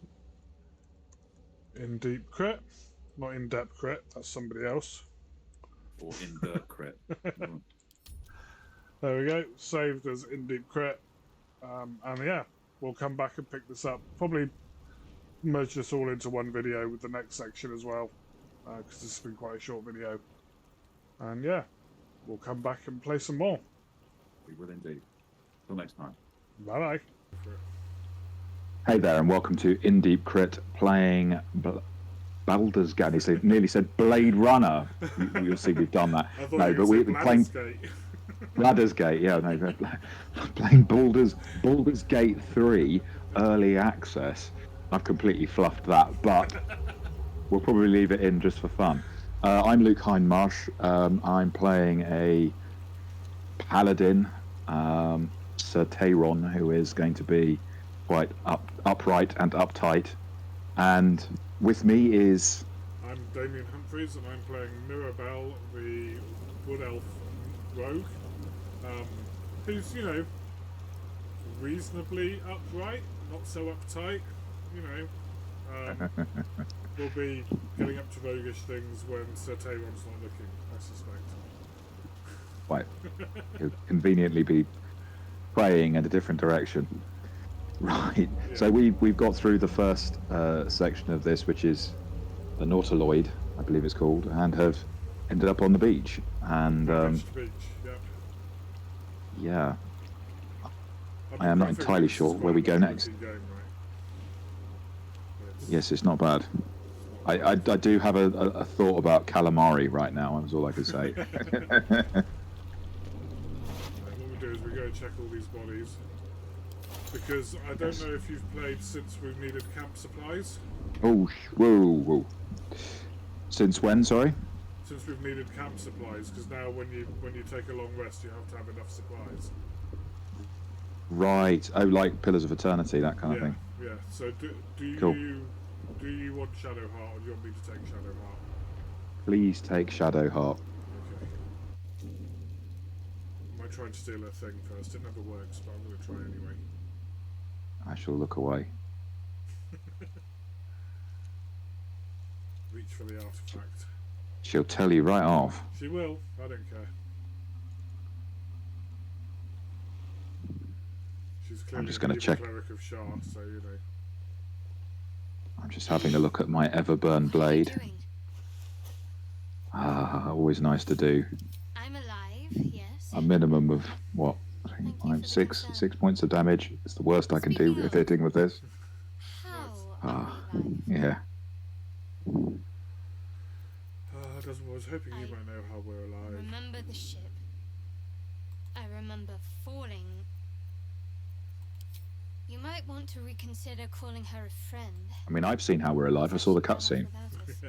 in deep crit, not in depth crit. That's somebody else. Or in dirt crit. There we go. Saved as in deep crit. And yeah, we'll come back and pick this up. Probably merge this all into one video with the next section as well, because this has been quite a short video. And yeah, we'll come back and play some more. We will indeed. Till next time. Bye bye. Hey there, and welcome to In Deep Crit playing Baldur's Gate. He nearly said Blade Runner. You'll see we've done that. No, but we're playing Baldur's Gate. Yeah, no, playing Baldur's Gate 3 early access. I've completely fluffed that, but we'll probably leave it in just for fun. I'm Luke Hindmarsh. I'm playing a paladin, Sir Tayron, who is going to be quite upright and uptight. And with me is... I'm Damien Humphreys, and I'm playing Mirabelle, the Wood Elf rogue, who's, reasonably upright, not so uptight, will be getting up to roguish things when Sir Tayron's not looking, I suspect. Right. He'll conveniently be praying in a different direction. Right. Yeah. So we've got through the first section of this, which is the Nautiloid, I believe it's called, and have ended up on the beach. And beach, yeah. I am not entirely sure where we go next. Game, right? Yes, it's not bad. I do have a thought about calamari right now. That's all I can say. What we do is we go check all these bodies, because I don't know if you've played since we've needed camp supplies. Oh, whoa. Since when, sorry? Since we've needed camp supplies, because now when you take a long rest, you have to have enough supplies. Right. Oh, like Pillars of Eternity, that kind of thing. Yeah. So do you cool. Do you want Shadowheart, or do you want me to take Shadowheart? Please take Shadowheart. Okay. I might try and steal a thing first. It never works, but I'm going to try anyway. I shall look away. Reach for the artifact. She'll tell you right off. She will. I don't care. She's clearly I'm just going to check. Cleric of Shah, so I'm just having a look at my Everburn blade. Always nice to do. I'm alive, yes. A minimum of what? I think Thank you for the six concern. points of damage. It's the worst I can do Speaking if of- hitting with this. How Ah, are we alive? yeah. I was hoping you I might know how we're alive. Remember the ship. I remember falling. You might want to reconsider calling her a friend. I mean, I've seen How We're Alive. I saw the Ran off cutscene. without us.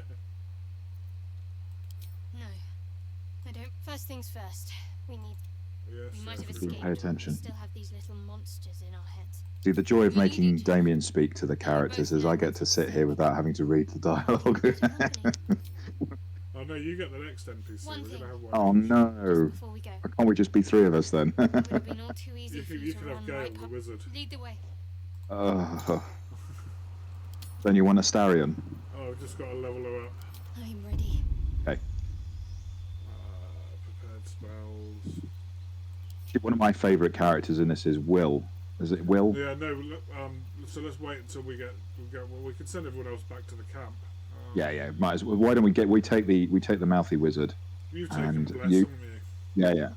No, I don't. First things first. We Yes, might have yes. Pay escaped. attention. We still have these little monsters in our heads. See, the joy of We making needed- Damien speak to the characters is I get to sit here without having to read the dialogue. Oh no, you get the next NPC. One We're thing. gonna have one. Oh Just no. before we go, Can't we just be three of us then? it would have been all too easy You for can, you you to can have run Gale, right the past. wizard. Lead the way. Then you want a Starion. Oh, I've just got to level her up. I'm ready. Okay. Prepared spells. One of my favourite characters in this is Will. Is it Will? Yeah, no. So let's wait until we get. Well, we can send everyone else back to the camp. Yeah. Might as well. Why don't we take the mouthy wizard? You've taken And Bless, you- haven't you?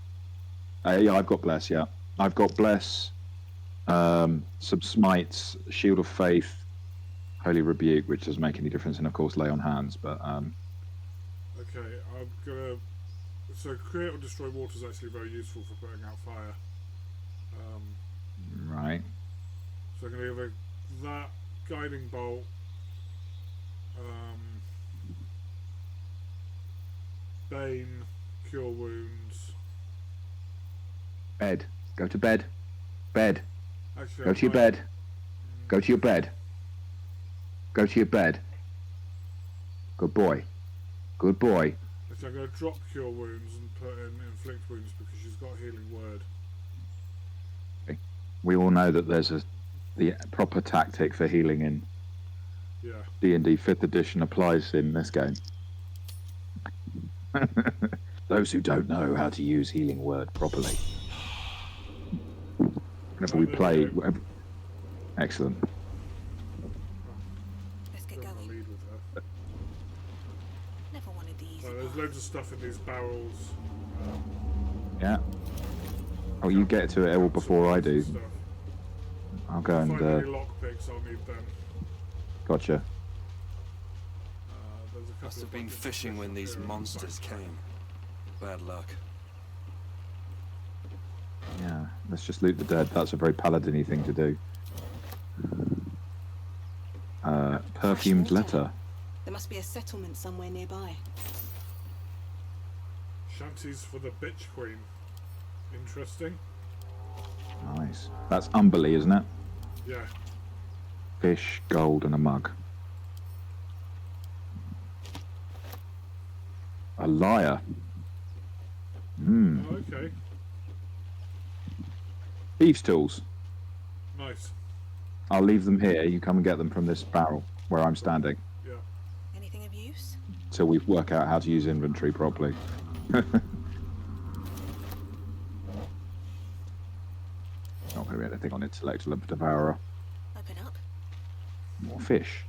Yeah. I've got Bless. Yeah, I've got Bless. Some Smites, Shield of Faith, Holy Rebuke, which doesn't make any difference, and of course Lay on Hands. But Okay, I'm gonna. So create or destroy water is actually very useful for putting out fire. right. So I'm gonna give her that guiding bolt. Bane, cure wounds. Bed. Go to bed. Bed. Actually, Go to your bed. Go to your bed. Go to your bed. Good boy. Good boy. Actually, I'm gonna drop cure wounds and put in inflict wounds because she's got healing word. We all know that there's the proper tactic for healing in Yeah. D&D 5th edition applies in this game. Those who don't know how to use healing word properly. Whenever we play... Excellent. Let's get Don't wanna going. lead with her. Never wanted the easy So there's path. loads of stuff in these barrels. Yeah. Oh, you get to it all before I do. Stuff. I'll go and... Find any lockpicks, I'll need them. Gotcha. There's a couple Must of have been buckets of fishing fish when up these here. monsters came. Bad luck. Yeah, let's just loot the dead. That's a very paladin-y thing to do. Perfumed water. letter. There must be a settlement somewhere nearby. Shanties for the bitch queen. Interesting. Nice. That's Umberly, isn't it? Yeah. Fish, gold, and a mug. A liar. Oh, okay. Thieves' tools. Nice. I'll leave them here. You come and get them from this barrel where I'm standing Yeah. Anything of use? till we work out how to use inventory properly. Not going to be anything on Intellect or Devourer. Open up. More fish.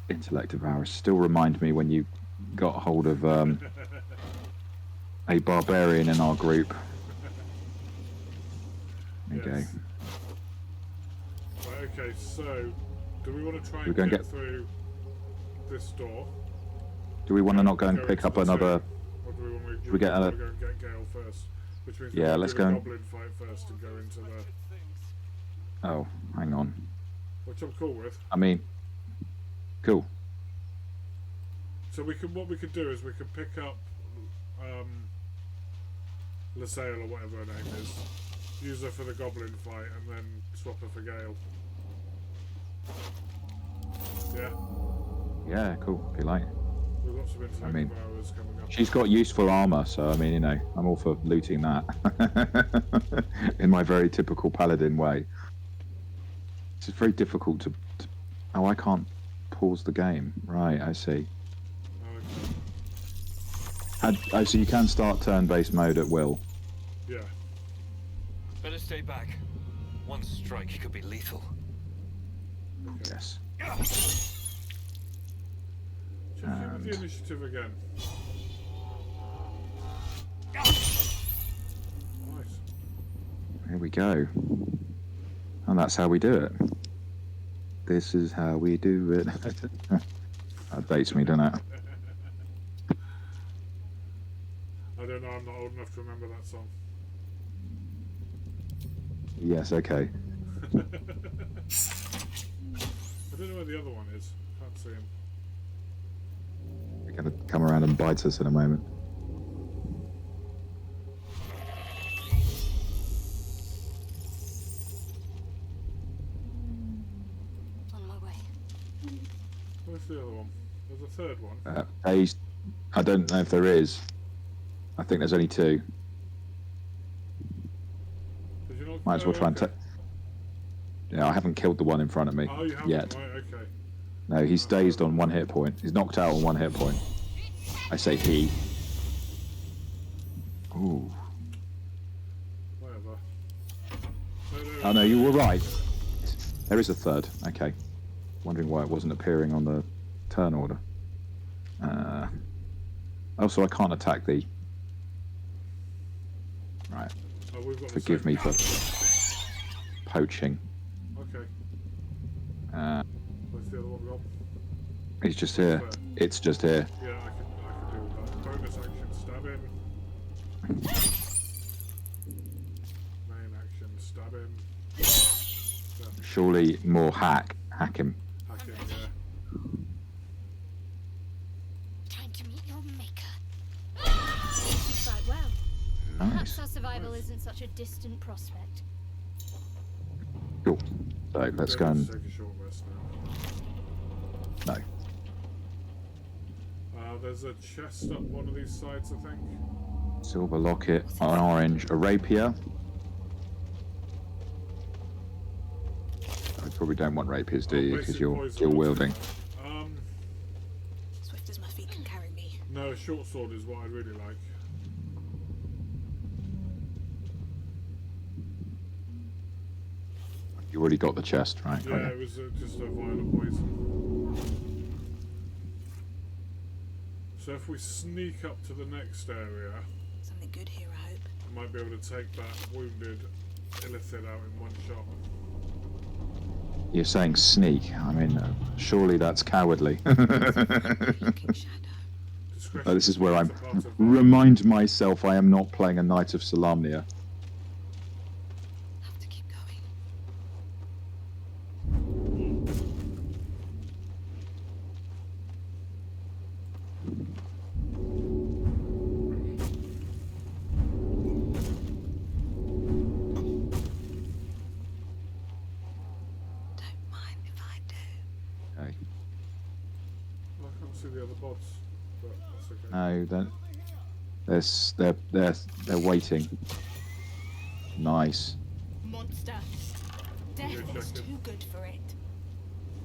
Intellect Devourer still remind me when you got hold of a barbarian in our group. There you Yes. go. Right, okay, so do we want to try We're and gonna get get- through this door? Do we want to not go and Go pick into up the another... tomb? Or do we want to, we get go a- and get Gale first? Which means Yeah, we want let's to do go the and- Goblin Fight first and go into the... Oh, hang on. Which I'm cool with. I mean... Cool. So we can, what we could do is we could pick up Lazael or whatever her name is, use her for the Goblin Fight, and then swap her for Gale. Yeah, Yeah, cool. If you like. we've got some Intellect mean, Devourers coming up. She's got useful armor, so I mean, you know, I'm all for looting that. In my very typical paladin way. It's very difficult to... Oh, I can't pause the game. Right, I see. Oh, Oh, so you can start turn-based mode at will. yeah. Better stay back. One strike could be lethal. Yes. Check in with the initiative again. Right. Here we go. And that's how we do it. This is how we do it. That dates me, doesn't it? I don't know, I'm not old enough to remember that song. Yes, okay. I don't know where the other one is. Can't see him. They're going to come around and bite us in a moment. On my way. Where's the other one? There's a third one. I don't know if there is. I think there's only two. Did you not? Might as well try and okay. take. Yeah, I haven't killed the one in front of me Oh, you haven't? yet. Right, okay. No, he's dazed on 1 hit point. He's knocked out on 1 hit point. I say he. Ooh. Whatever. Oh no, you were right. There is a third. Okay. Wondering why it wasn't appearing on the turn order. Also, I can't attack thee. Right. Oh, we've got the Forgive same- me for poaching. Okay. Where's the other one gone? He's just here. Where? It's just here. Yeah, I can deal with that. Bonus action, stab him. Main action, stab him. Surely more hack him. Hack him, yeah. Time to meet your maker. You fight well. Nice. Perhaps our survival isn't such a distant prospect. Cool. So let's go and Take a short rest no. now. There's a chest up one of these sides, I think. Silver locket, an orange, a rapier. I probably don't want rapiers, do you? Because Basic you're poison. dual wielding. Swift as my feet can carry me. No, a short sword is what I really like. You already got the chest, right? Yeah, Okay. it was just a vial of poison. So if we sneak up to the next area, Something good here, I hope. I might be able to take that wounded illithid out in one shot. You're saying sneak. I mean, surely that's cowardly. Peeking shadow. Discretion This is where I'm. is a part of- Remind myself I am not playing a Knight of Salamnia. Have to keep going. Don't mind if I do. Okay. I can't see the other bots, but that's okay. No, they're waiting. Nice. Monster. Death Good is check-in. too good for it.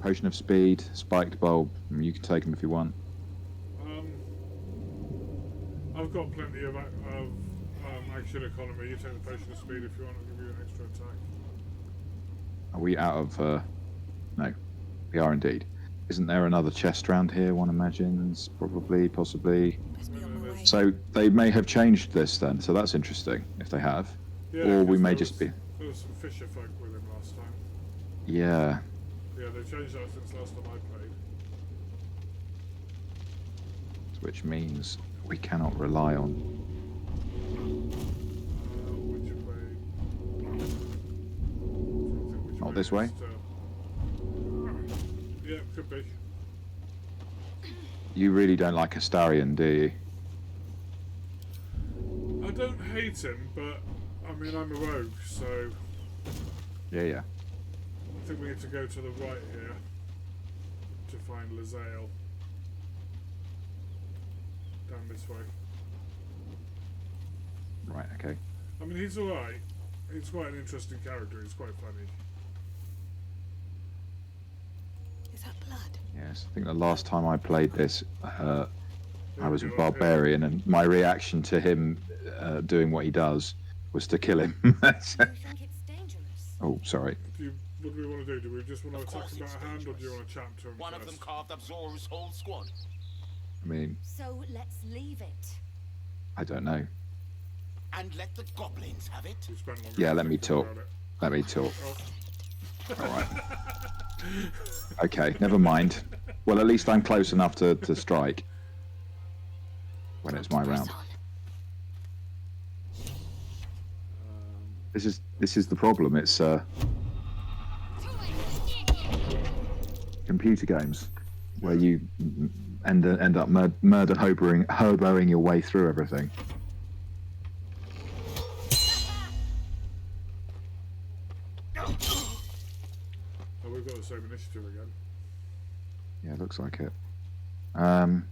Potion of speed, spiked bulb. You can take them if you want. I've got plenty of action economy. You take the potion of speed if you want. I'll give you an extra attack. Are we out of? No, we are indeed. Isn't there another chest round here? One imagines, probably, possibly. Best be on my way. So they may have changed this then. So that's interesting if they have, or we 'cause may there just was- be. There was some fisher folk with him last time. Yeah. Yeah, they've changed that since last time I played. Which means we cannot rely on. Which way? Which Not this way? Yeah, could be. You really don't like Astarion, do you? I don't hate him, but I mean I'm a rogue, so Yeah. I think we need to go to the right here to find Lazael. Down this way. Right. Okay. I mean, he's alright. He's quite an interesting character. He's quite funny. Is that blood? Yes. I think the last time I played this, I was a Go up here. barbarian, and my reaction to him doing what he does was to kill him. Do you think it's dangerous? Oh, sorry. What do we want to do? Do we just want to Of attack course him it's out of hand, or do you dangerous. want to chat to him One of them first? carved up Zor's whole squad. I mean, So let's leave it. I don't know. And let the goblins have it? We spent longer Yeah, let me thinking talk. about it. Let me talk. Oh. All right. Okay, never mind. Well, at least I'm close enough to strike when it's my round. This is the problem. It's computer games where you end up murder hoboing your way through everything. Oh, we've got the same initiative again. Yeah, it looks like it. Hang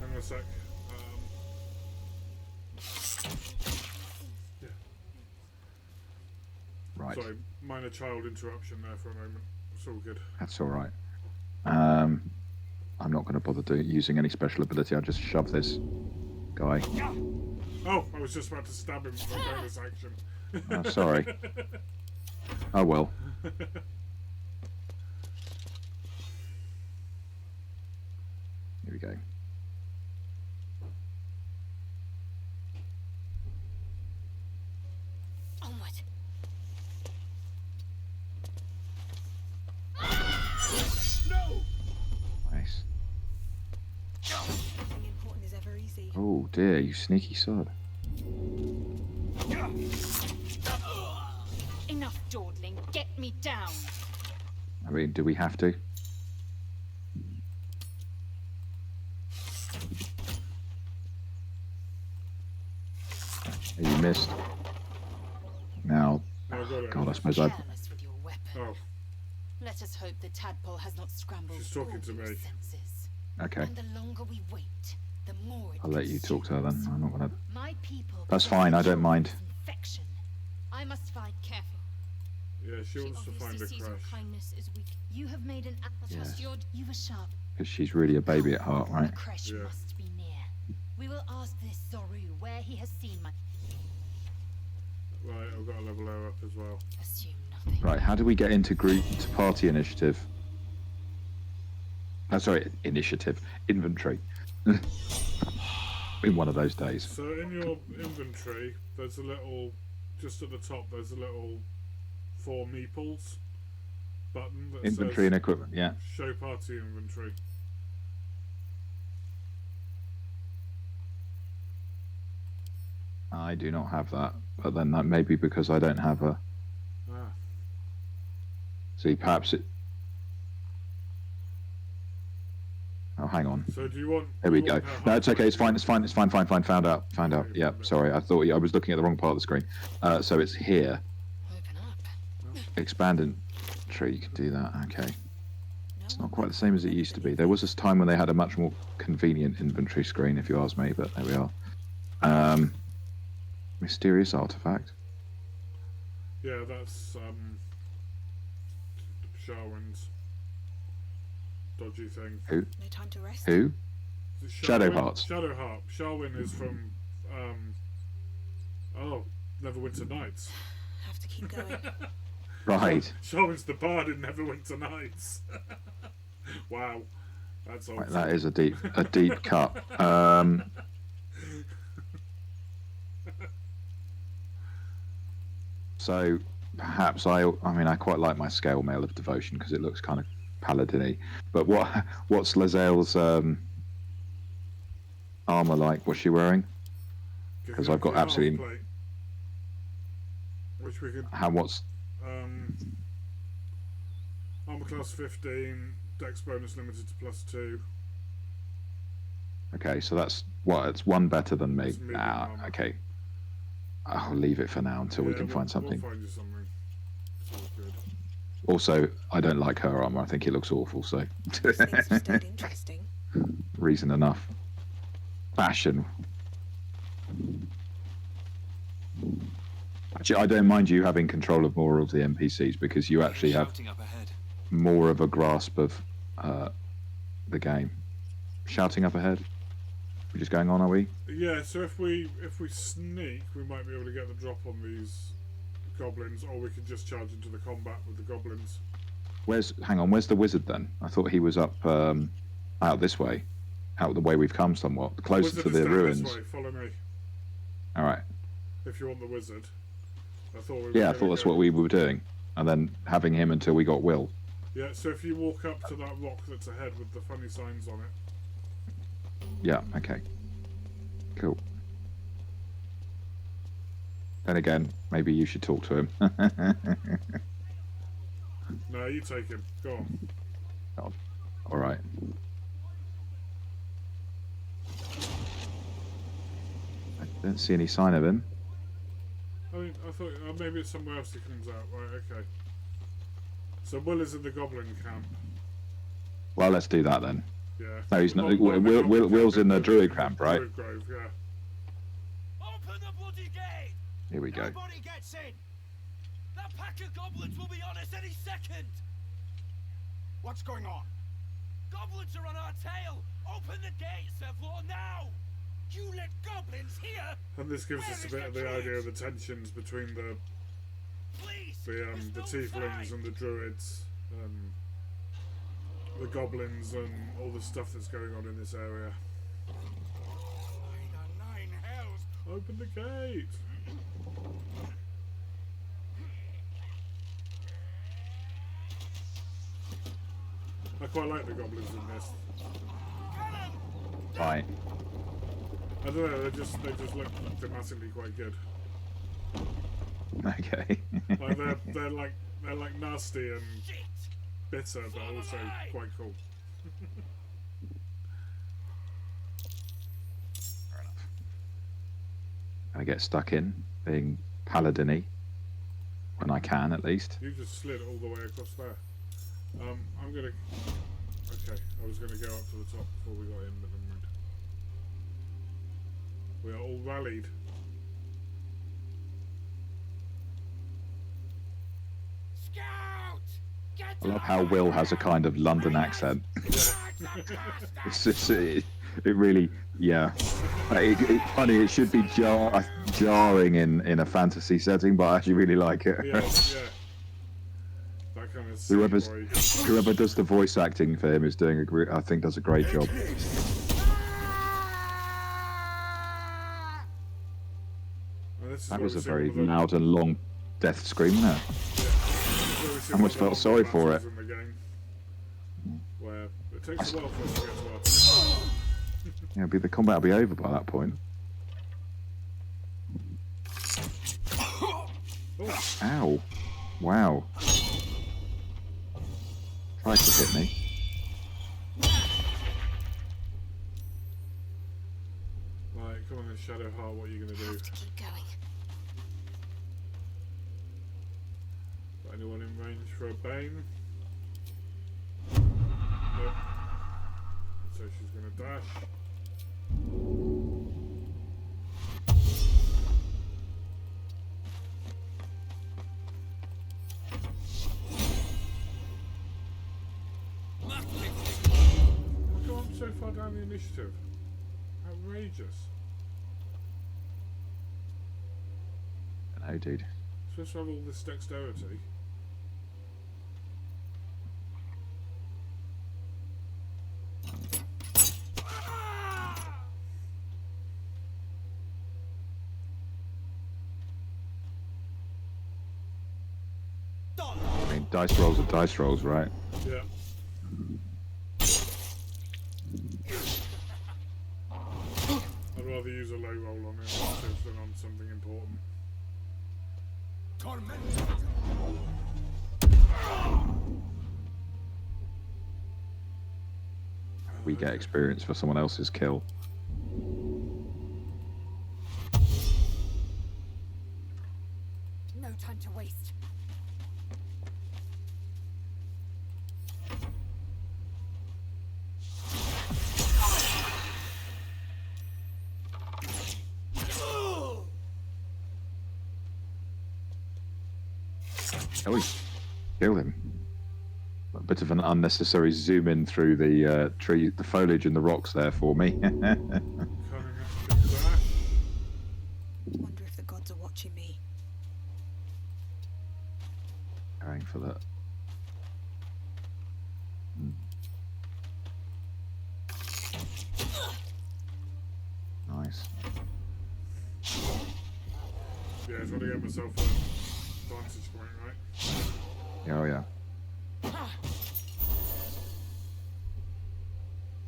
on a sec. Yeah. Right. Sorry, minor child interruption there for a moment. It's all good. That's all right. I'm not going to bother using any special ability. I'll just shove this guy. Oh, I was just about to stab him with my bonus action. Oh, sorry. Oh well. Here we go. Onward. Nice. Nothing important is ever easy. Oh dear, you sneaky sod. Enough dawdling. Get me down. I mean, do we have to? You missed. Now, No, I got it. God, I suppose I. Careless with your weapon. Oh, Let us hope the tadpole has not scrambled She's talking all to your me. senses. Okay, And the longer we wait, the more it I'll let you talk to her then. I'm not gonna. My people. That's possess fine, the I don't cure mind. for infection. I must fight careful. yeah, she wants to find a sees your crash. kindness is weak. You have made an apple Yeah. trust your. You were sharp. Because she's really a baby at heart, right? The crash Yeah. must be near. We will ask this Zoru where he has seen my. Right, I've got to level her up as well. Assume nothing. Right, how do we get into party initiative? Oh, sorry, initiative. Inventory. In one of those days. So in your inventory, there's a little, just at the top, there's a little 4 meeples button that Inventory and says equipment, yeah. show party inventory. I do not have that, but then that may be because I don't have a. Ah, See, perhaps it. Oh, hang on. so do you want... There we do you go. want her No, it's height okay. It's range? fine. It's fine. It's fine. Fine. Fine. Found out. Found out. Okay, Yeah. found it. Sorry. I thought I was looking at the wrong part of the screen. So it's here. Open up. Expand inventory. You can do that. Okay. No It's one not quite the knows same as it what used to it be. is. There was this time when they had a much more convenient inventory screen, if you ask me. But there we are. Mysterious artifact. Yeah, that's Sharwin's dodgy thing. Who? No time to rest. Who? Is it Shadowheart. Shadowheart. Sharwin is from Neverwinter Nights. Have to keep going. Right. Sharwin's the bard in Neverwinter Nights. Wow, that's old. Right, that is a deep cut. So perhaps I mean I quite like my scale mail of devotion because it looks kind of paladin-y. But what's Lazael's armor like? What's she wearing? 'Cause I've got absolutely- Plate, which we could What's armor class 15, dex bonus limited to +2. okay? So that's what it's one better than me. It's medium armor. Okay. I'll leave it for now until we Yeah, can find something. We'll find you something. It's all good. Also, I don't like her armor. I think it looks awful. So These things have stayed interesting. reason enough. Fashion. Actually, I don't mind you having control of more of the NPCs because you actually have Shouting up ahead. more of a grasp of the game. Shouting up ahead. We're just going on, are we? Yeah, so if we sneak, we might be able to get the drop on these goblins, or we can just charge into the combat with the goblins. Hang on, where's the wizard then? I thought he was up out this way, out the way we've come somewhat, closer Wizard to is the down ruins. This way. Follow me. All right. If you want the wizard. I thought that's what we were doing, and then having him until we got Will. Yeah, so if you walk up to that rock that's ahead with the funny signs on it. Yeah, okay. Cool. Then again, maybe you should talk to him. No, you take him. Go on. Oh, all right. I don't see any sign of him. I mean, I thought maybe it's somewhere else he comes out. Right, okay. So Will is in the Goblin camp. Well, let's do that then. Yeah. No, he's not. Will's in the Druid camp, right? Druid Grove, yeah. Open the bloody gate! Here we go. Nobody gets in! That pack of goblins will be on us any second! What's going on? Goblins are on our tail! Open the gate, Sevlor, now! You let goblins here? And this gives us a bit of the idea of the tensions between the Please! the tieflings and the druids, the goblins, and all the stuff that's going on in this area. By the nine hells! Open the gate! I quite like the goblins in this. Right. I don't know, they just look thematically quite good. Okay. Like they're like nasty and bitter, but also quite cool. Fair enough. I get stuck in being paladin-y when I can, at least. You just slid all the way across there. I'm gonna. Okay, I was gonna go up to the top before we got in, but never mind. We are all rallied. Scout! Get I love how Will has a kind of London accent. it really, yeah. It's funny, it should be jarring in a fantasy setting, but I actually really like it. Yeah, yeah. That kind of whoever does the voice acting for him is doing I think does a great job. That was a very loud and long death scream there. I almost felt sorry for it. Where it takes a while for us to get to our Yeah, the combat will be over by that point. Ow. Wow. Tried to hit me. Right, come on then, Shadowheart, what are you going to do? To keep going. Got anyone in range for a Bane? Nope. So she's going to dash. How come I'm so far down the initiative? Outrageous. I know, dude. Supposed to have all this dexterity. I mean, dice rolls are dice rolls, right? Yeah. I'd rather use a low roll on initiative than on something important. We get experience for someone else's kill. No time to waste. Oh, kill him. A bit of an unnecessary zoom in through the tree, the foliage and the rocks there for me. Coming up to dash. Wonder if the gods are watching me. Going for that trying to get myself a vantage point, right? Oh yeah.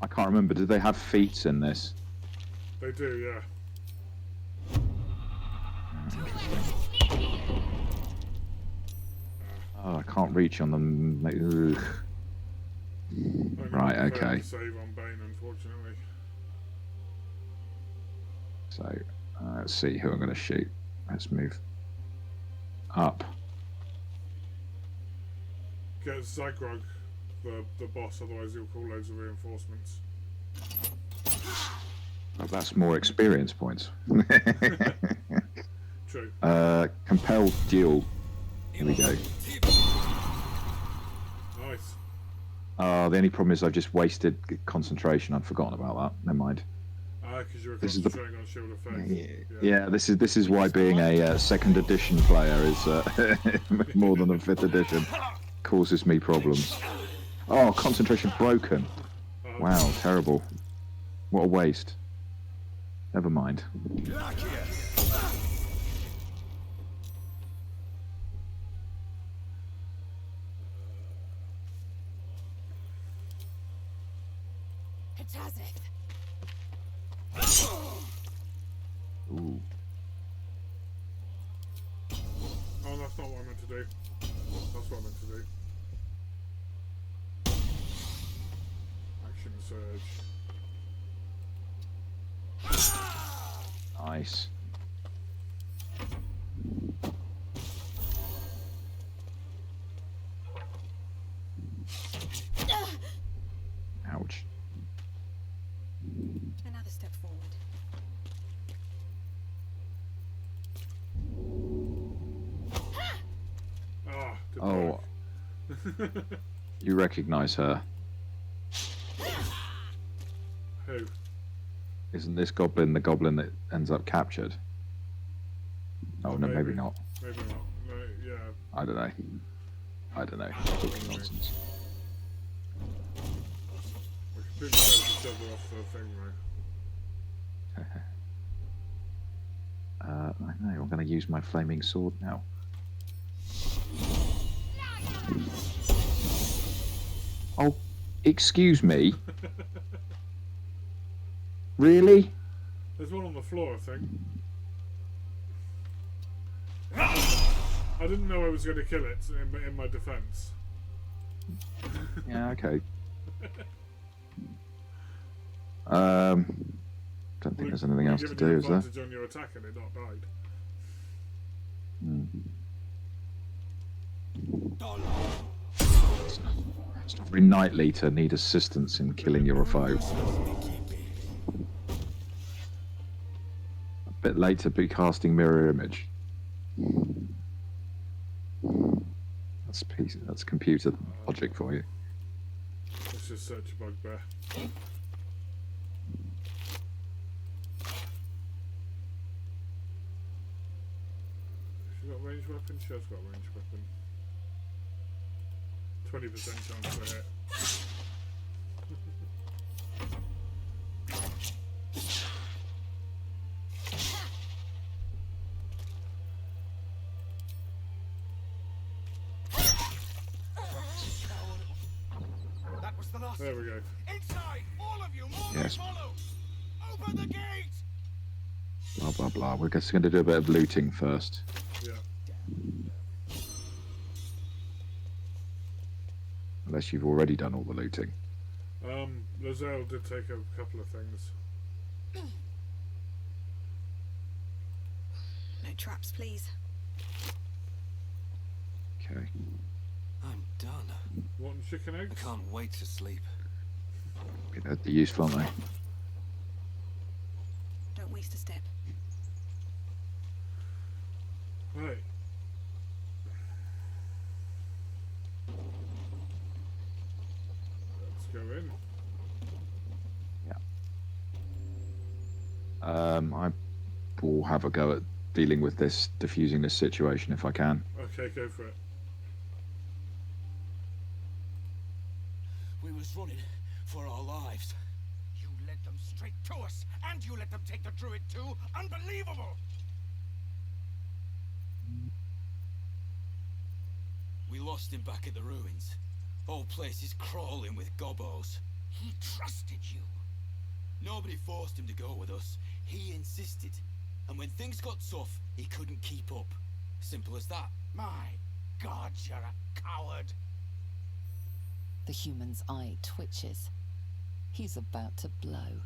I can't remember. Did they have feats in this? They do, yeah. Oh, I can't reach on them. Ugh. Right, okay. Save on Bane, unfortunately. So, let's see who I'm going to shoot. Let's move up. Get Zagrog, the boss, otherwise he'll call loads of reinforcements. Oh, that's more experience points. True. Compelled duel. Here we go. Nice. The only problem is I've just wasted concentration. I'd forgotten about that. Never mind. Because you were concentrating on shield effect. Yeah, this is why being a second edition player is more than a fifth edition causes me problems. Oh, concentration broken. Wow, terrible. What a waste. Never mind. Ooh. Oh, that's not what I meant to do. That's what I meant to do. Action surge. Nice. Ouch. Another step forward. Oh, you recognise her? Who? Isn't this goblin the goblin that ends up captured? Oh, no, maybe not. Maybe not. No, yeah. I don't know. Talking nonsense. We completely turned each other off the thing, right? I know. I'm going to use my flaming sword now. Oh, excuse me. Really? There's one on the floor, I think. I didn't know I was going to kill it in my defense. Yeah, okay. Don't think there's anything else to do, is there? On your attack and it not died. It's not very knightly to need assistance in killing your foe. A bit late to be casting mirror image. That's computer logic for you. Let's just search a bugbear. She got ranged weapon? She has got a ranged weapon. 20% chance to hit. That was the last. There we go. Inside, all of you, more Yes. follow. Open the gate. Blah blah blah. We're just going to do a bit of looting first. Yeah. Unless you've already done all the looting. Lazael did take a couple of things. No traps, please. Okay. I'm done. Wanting chicken I eggs? can't wait to sleep. They're useful, aren't they? Don't waste a step. Right. Let's go in. I will have a go at dealing with this, diffusing this situation if I can. Okay, go for it. We was running for our lives. You led them straight to us, and you let them take the druid too. Unbelievable! We lost him back at the ruins. Whole place is crawling with gobos. He trusted you. Nobody forced him to go with us. He insisted. And when things got tough, he couldn't keep up. Simple as that. My God, you're a coward. The human's eye twitches. He's about to blow.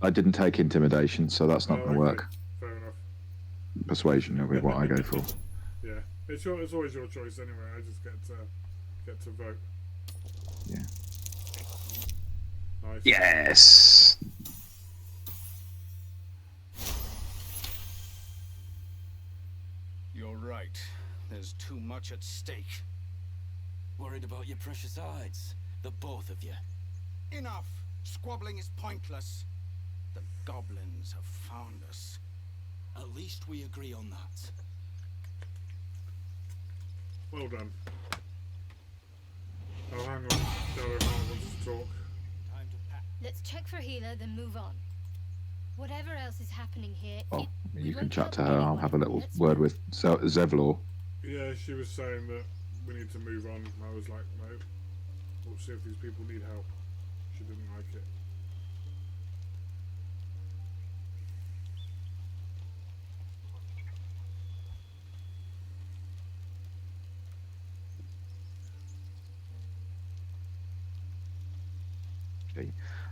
I didn't take intimidation, so that's not going to work. Fair enough. Persuasion will be what I go for. Yeah, it's always your choice anyway. I just get to vote. Yeah. Nice. Yes. You're right. There's too much at stake. Worried about your precious hides. The both of you. Enough. Squabbling is pointless. The goblins have found us. At least we agree on that. Well done. Oh, hang on. Shadowheart wants to talk. Time to pack. Let's check for healer, then move on. Whatever else is happening here. Well, we you can won't chat help to her. I'll anyone. have a little Let's word move. with Zevlor. Yeah, she was saying that we need to move on. I was like, no. We'll see if these people need help. She didn't like it.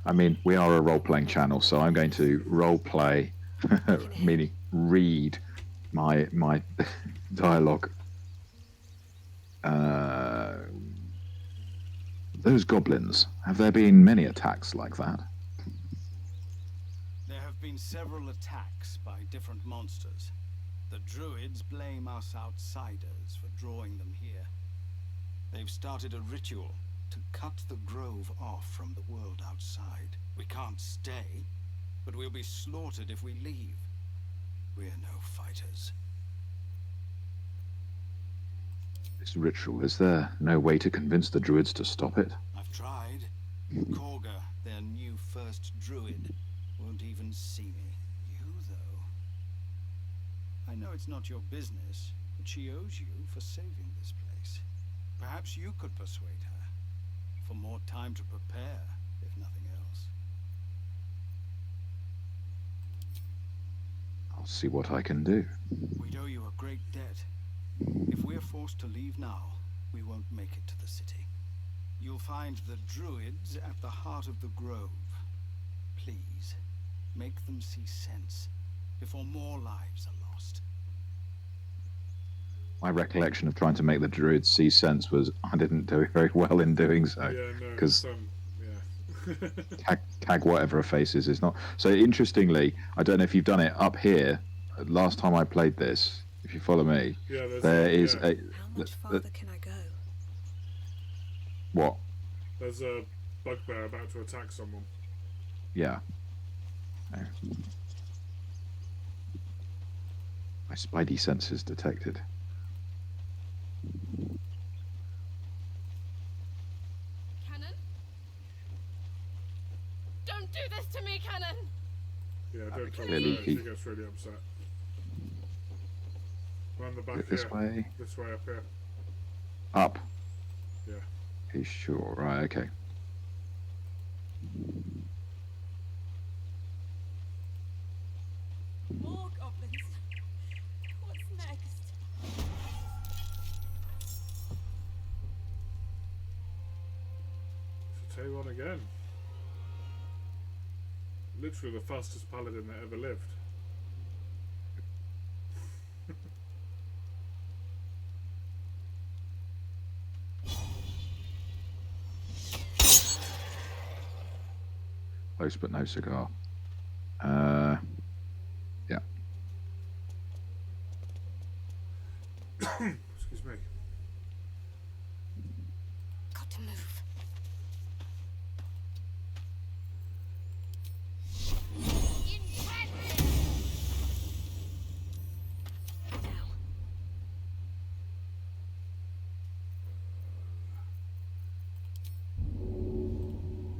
I mean, we are a role-playing channel, so I'm going to role-play, meaning read my dialogue. Those goblins, have there been many attacks like that? There have been several attacks by different monsters. The druids blame us outsiders for drawing them here. They've started a ritual to cut the grove off from the world outside. We can't stay, but we'll be slaughtered if we leave. We're no fighters. This ritual, is there no way to convince the druids to stop it? I've tried. Korga, their new first druid, won't even see me. You, though. I know it's not your business, but she owes you for saving this place. Perhaps you could persuade her. For more time to prepare, if nothing else. I'll see what I can do. We'd owe you a great debt. If we're forced to leave now, we won't make it to the city. You'll find the druids at the heart of the grove. Please, make them see sense before more lives are lost. My recollection of trying to make the druids see sense was I didn't do it very well in doing so. Yeah, no, Because yeah. tag whatever a face is not. So interestingly, I don't know if you've done it up here. Last time I played this, if you follow me, Yeah, there is yeah. a. How much farther can I go? What? There's a bugbear about to attack someone. Yeah. No. My spidey senses detected. Cannon? Don't do this to me, Cannon! Yeah, don't talk to Clearly her. She gets really upset. Round the back This here. way. This way up here. Up. Yeah. He's sure. Right. Okay. More goblins. What's next? Shadowheart again. Literally the fastest paladin that ever lived. Close but no cigar. Yeah. Excuse me. Got to move.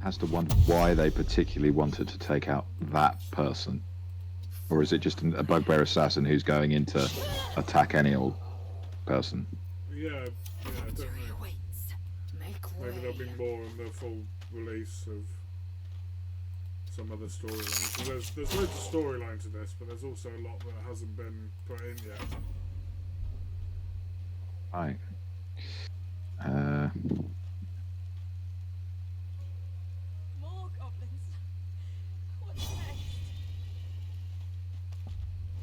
Now. has to wonder why they particularly wanted to take out that person. Or is it just a bugbear assassin who's going in to attack any old person? Yeah, I don't know. Maybe there'll be more in the full release of some other storylines. So there's loads of storyline to this, but there's also a lot that hasn't been put in yet. Right. More goblins. What's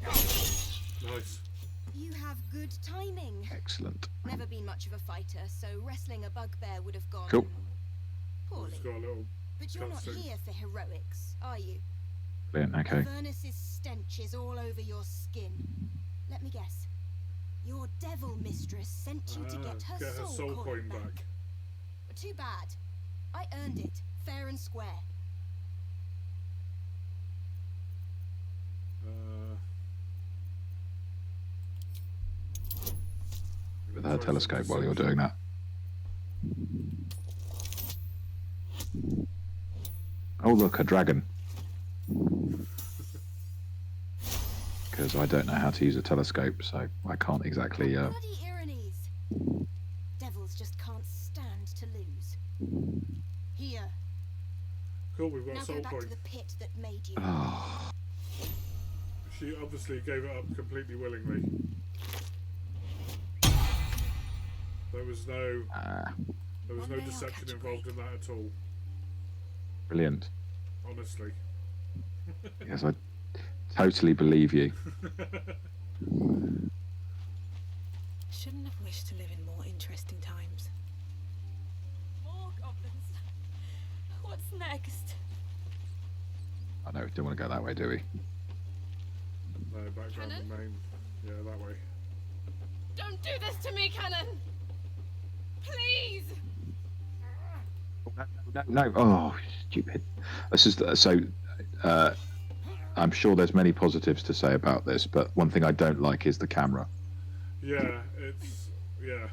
next? Nice. You have good timing. Excellent. Never been much of a fighter, so wrestling a bugbear would have gone Cool. poorly. It's got a little But you're not cutscene. here for heroics, are you? Brilliant. Okay. Avernus's stench is all over your skin. Let me guess. Your devil mistress sent you to get her soul coin back. But too bad. I earned it, fair and square. With her telescope while you're doing that. Oh look, a dragon. Because I don't know how to use a telescope, so I can't exactly. Bloody ironies. Devils just can't stand to lose. Here. Cool, we've got Now a soul go back coin. to the pit that made you. Oh, She obviously gave it up completely willingly. There was no One day I'll deception catch a involved in that at all. brilliant. Honestly. Yes, I totally believe you. Shouldn't have wished to live in more interesting times. More goblins. What's next? I know we don't want to go that way, do we? No, back down the main. Yeah, that way. Don't do this to me, Cannon! Please! No. Oh, stupid. This is so. I'm sure there's many positives to say about this, but one thing I don't like is the camera. Yeah, it's yeah.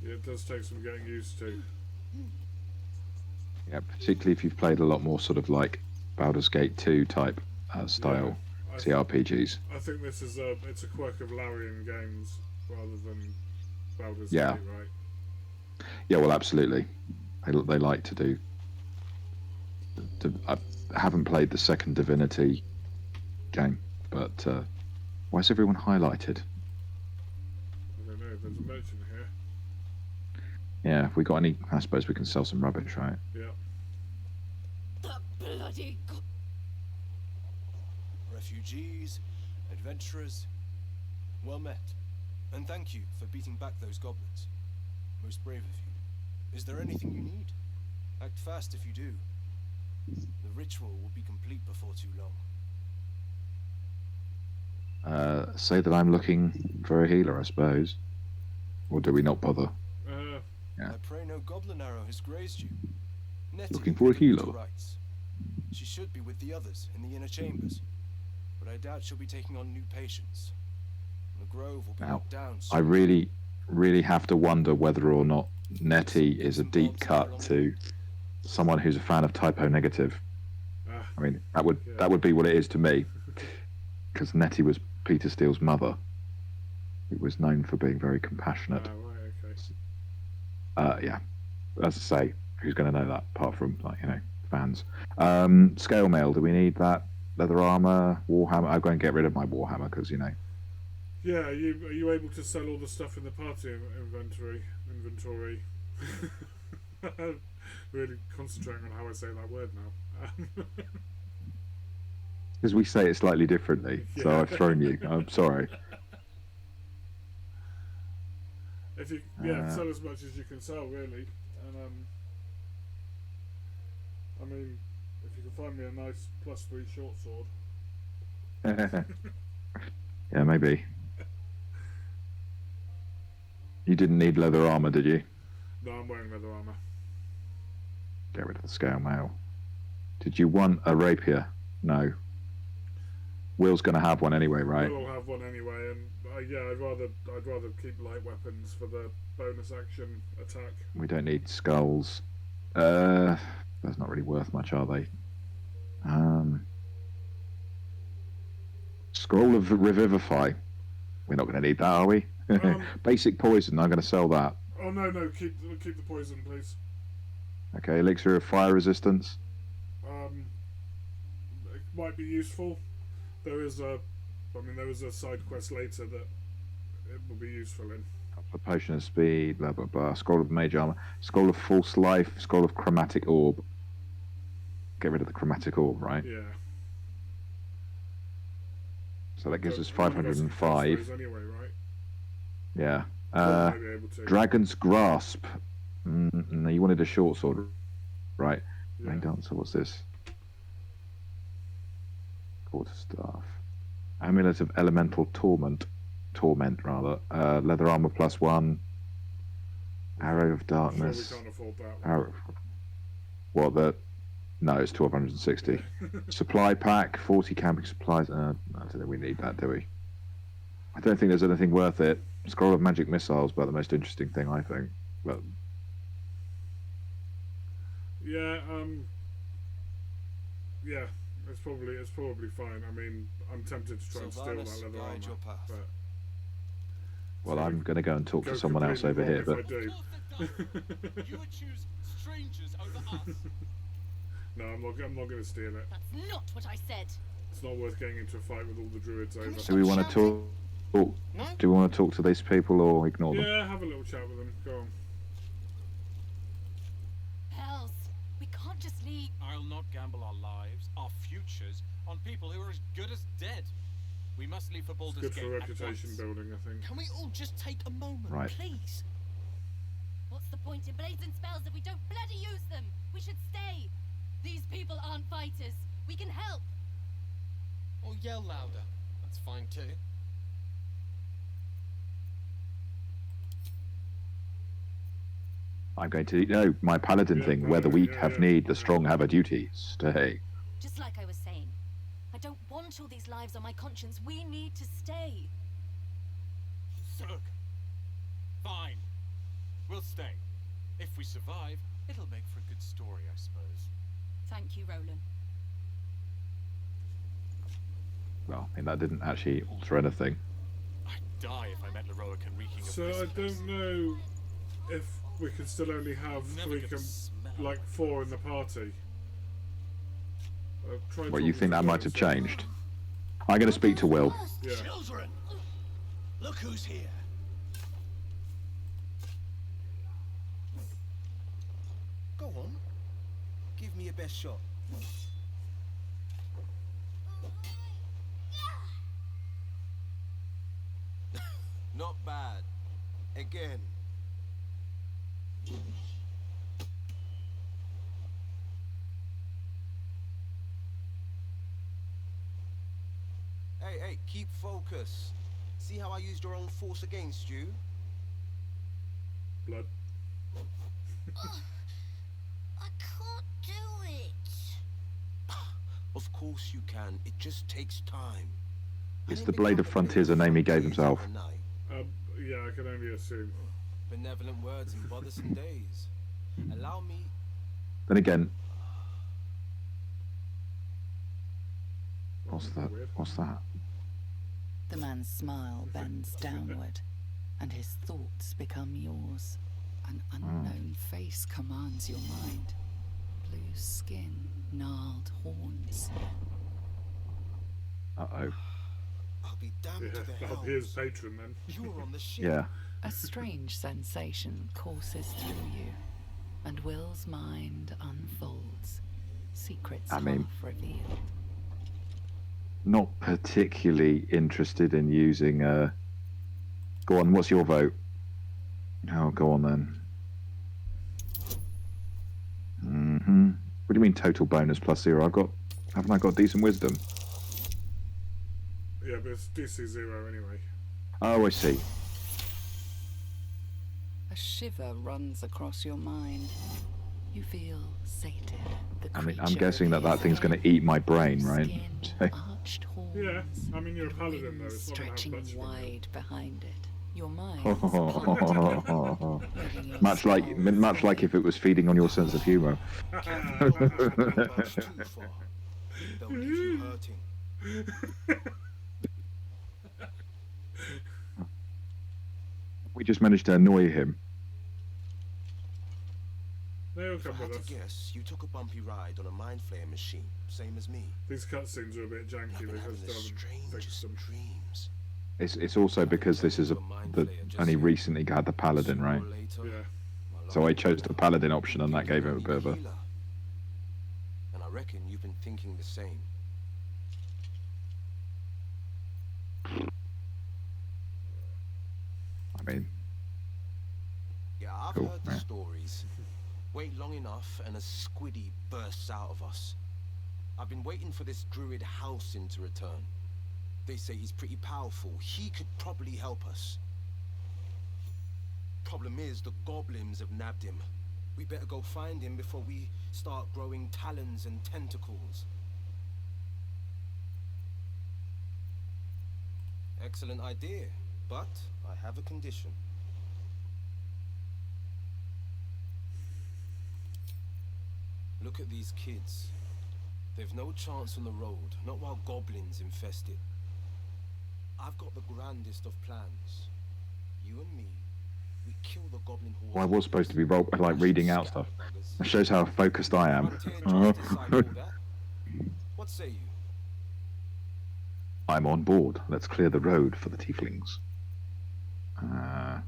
Yeah, it does take some getting used to. Yeah, particularly if you've played a lot more sort of like Baldur's Gate 2 type style TRPGs. I think this is it's a quirk of Larian games rather than Baldur's Yeah. Gate, right? Yeah, well, absolutely. They like to do. I haven't played the second Divinity game, but why is everyone highlighted? I don't know. There's a merchant here. Yeah, if we got any, I suppose we can sell some rubbish, right? Yeah. The bloody Refugees, adventurers, well met. And thank you for beating back those goblins. Most brave of you. Is there anything you need? Act fast if you do. The ritual will be complete before too long. Say that I'm looking for a healer, I suppose. Or do we not bother? Yeah. I pray no goblin arrow has grazed you. Nettie Looking for a healer. rights. She should be with the others in the inner chambers, but I doubt she'll be taking on new patients. The grove will be Now, locked down I soon. really have to wonder whether or not Nettie is a deep cut to someone who's a fan of Typo Negative. I mean, that would be what it is to me, because Nettie was Peter Steele's mother, who was known for being very compassionate. Right, okay. Yeah, as I say, who's going to know that apart from fans? Scale mail. Do we need that? Leather armor, warhammer. I'll go and get rid of my warhammer because Yeah, are you able to sell all the stuff in the party inventory? Really concentrating on how I say that word now. Because we say it slightly differently, so Yeah. I've thrown you. I'm sorry. If you sell as much as you can sell, really, and I mean, if you can find me a nice +3 short sword. Yeah, maybe. You didn't need leather armor, did you? No, I'm wearing leather armor. Get rid of the scale mail. Did you want a rapier? No. Will's going to have one anyway, right? Will have one anyway, and yeah, I'd rather keep light weapons for the bonus action attack. We don't need skulls. That's not really worth much, are they? Scroll of Revivify. We're not going to need that, are we? Basic poison. I'm going to sell that. Oh no, keep the poison, please. Okay, elixir of fire resistance. It might be useful. There is a side quest later that it will be useful in. A potion of speed, blah blah blah. Scroll of mage armor. Scroll of false life. Scroll of chromatic orb. Get rid of the chromatic orb, right? Yeah. So that gives us 505. Anyway, right? Yeah. Dragon's Grasp. No, you wanted a short sword, right? Yeah. Rain Dancer, what's this? Quarterstaff. Amulet of Elemental Torment, rather. Leather armor +1. Arrow of Darkness. Sure we can't afford that one. Arrow. What the? No, it's 1260. Supply pack, 40 camping supplies. I don't think we need that, do we? I don't think there's anything worth it. Scroll of Magic Missiles, about the most interesting thing, I think. But yeah, yeah, it's probably fine. I mean, I'm tempted to try and steal that leather armor, but well, I'm going to go and talk to someone else over here. But I do. You would choose strangers over us. No, I'm not going to steal it. That's not what I said. It's not worth getting into a fight with all the druids over. do we want to talk? No? Do we want to talk to these people or ignore them? Yeah, have a little chat with them. Go on. Hells, we can't just leave. I'll not gamble our lives, our futures, on people who are as good as dead. We must leave for It's Baldur's good Gate for reputation at once. building, I think. Can we all just take a moment, Right. please? What's the point in blazing spells if we don't bloody use them? We should stay. These people aren't fighters. We can help. Or yell louder. That's fine too. I'm going to my paladin thing. Where the weak have need, the strong have a duty. Stay. Just like I was saying, I don't want all these lives on my conscience. We need to stay. Zerg. Fine. We'll stay. If we survive, it'll make for a good story, I suppose. Thank you, Roland. Well, I mean, that didn't actually alter anything. I'd die if I met Leroic and reeking of So I don't know if we can still only have four in the party. Well, you think that might have changed? I'm going to speak to Will. Yeah. Children, look who's here. Go on, give me your best shot. Not bad. Again. Hey, keep focus. See how I used your own force against you? Blood. I can't do it. Of course you can. It just takes time. Is the Blade of Frontiers a name he gave himself? Yeah, I can only assume. Benevolent words in bothersome days. Allow me. Then again, what's that? What's that? The man's smile bends downward, and his thoughts become yours. An unknown face commands your mind. Blue skin, gnarled horns. Uh-oh. I'll be damned to the That'll be his patron then. You're on the ship. Yeah. A strange sensation courses through you, and Will's mind unfolds, secrets I mean- half revealed. Not particularly interested in using Go on, what's your vote? Oh, go on then. What do you mean total bonus +0? Haven't I got decent wisdom? Yeah, but it's DC 0 anyway. Oh, I see. A shiver runs across your mind. You feel sated. I'm guessing that thing's going to eat my brain, right? Arched horns, Yeah, I mean, you're a paladin, though. It's not going to have stretching much wide behind it. Your mind much like if it was feeding on your sense of humour. Careful not to take your bugs too far. They'll leave you hurting. We just managed to annoy him. They'll If I come had with to us. guess, you took a bumpy ride on a mind flayer machine, same as me. These cutscenes are a bit janky I've been because having they the haven't fixed strangest them. dreams. It's also because this is only recently had the paladin, right? Yeah. So I chose the paladin option, and that gave him a bit of a. And I reckon you've been thinking the same. I mean, Yeah, I've cool, heard the yeah. stories. Wait long enough and a squiddy bursts out of us. I've been waiting for this druid Halcyon to return. They say he's pretty powerful. He could probably help us. Problem is, the goblins have nabbed him. We better go find him before we start growing talons and tentacles. Excellent idea, but I have a condition. Look at these kids. They've no chance on the road, not while goblins infest it. I've got the grandest of plans. You and me, we kill the goblin horde. Well, I was supposed to be reading out stuff. That shows how focused I am. What say you? I'm on board. Let's clear the road for the tieflings. I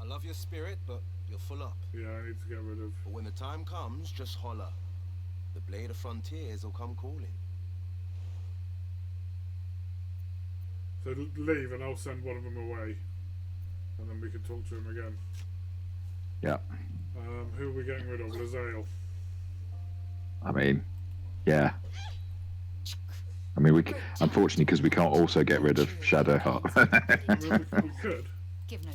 love your spirit, but you're full up. Yeah, I need to get rid of. But when the time comes, just holler. The Blade of Frontiers will come calling. So leave, and I'll send one of them away, and then we can talk to him again. Yeah. Who are we getting rid of? Lazael. I mean, yeah. I mean, unfortunately, because we can't also get rid of Shadowheart. I mean, we could. Give no.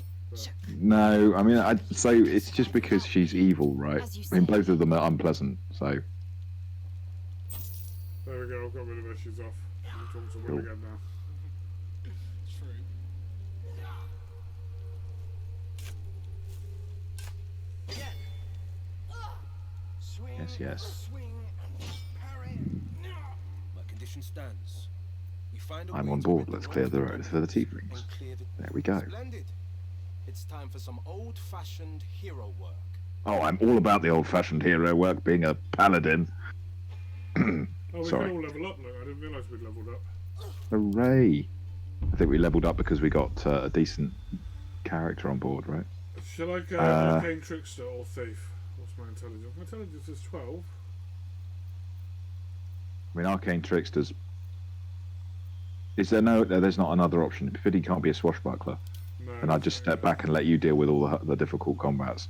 No, I mean, I'd say it's just because she's evil, right? I mean, both of them are unpleasant, so. There we go, I've got rid of her, she's off. We'll talk to Will again now. Yes, yes. My condition stands. We find a I'm way on to board. rid Let's the clear world the of road the for the goblins tieflings. and clear the- There we go. Splendid. It's time for some old-fashioned hero work. Oh, I'm all about the old-fashioned hero work, being a paladin. Oh, we Sorry. can all level up, look. I didn't realise we'd leveled up. Hooray! I think we leveled up because we got a decent character on board, right? Shall I go Arcane Trickster or Thief? What's my intelligence? My intelligence is 12. I mean, Arcane Tricksters. Is there no? There's not another option. Pity can't be a swashbuckler. No. And I'll just step back and let you deal with all the difficult combats.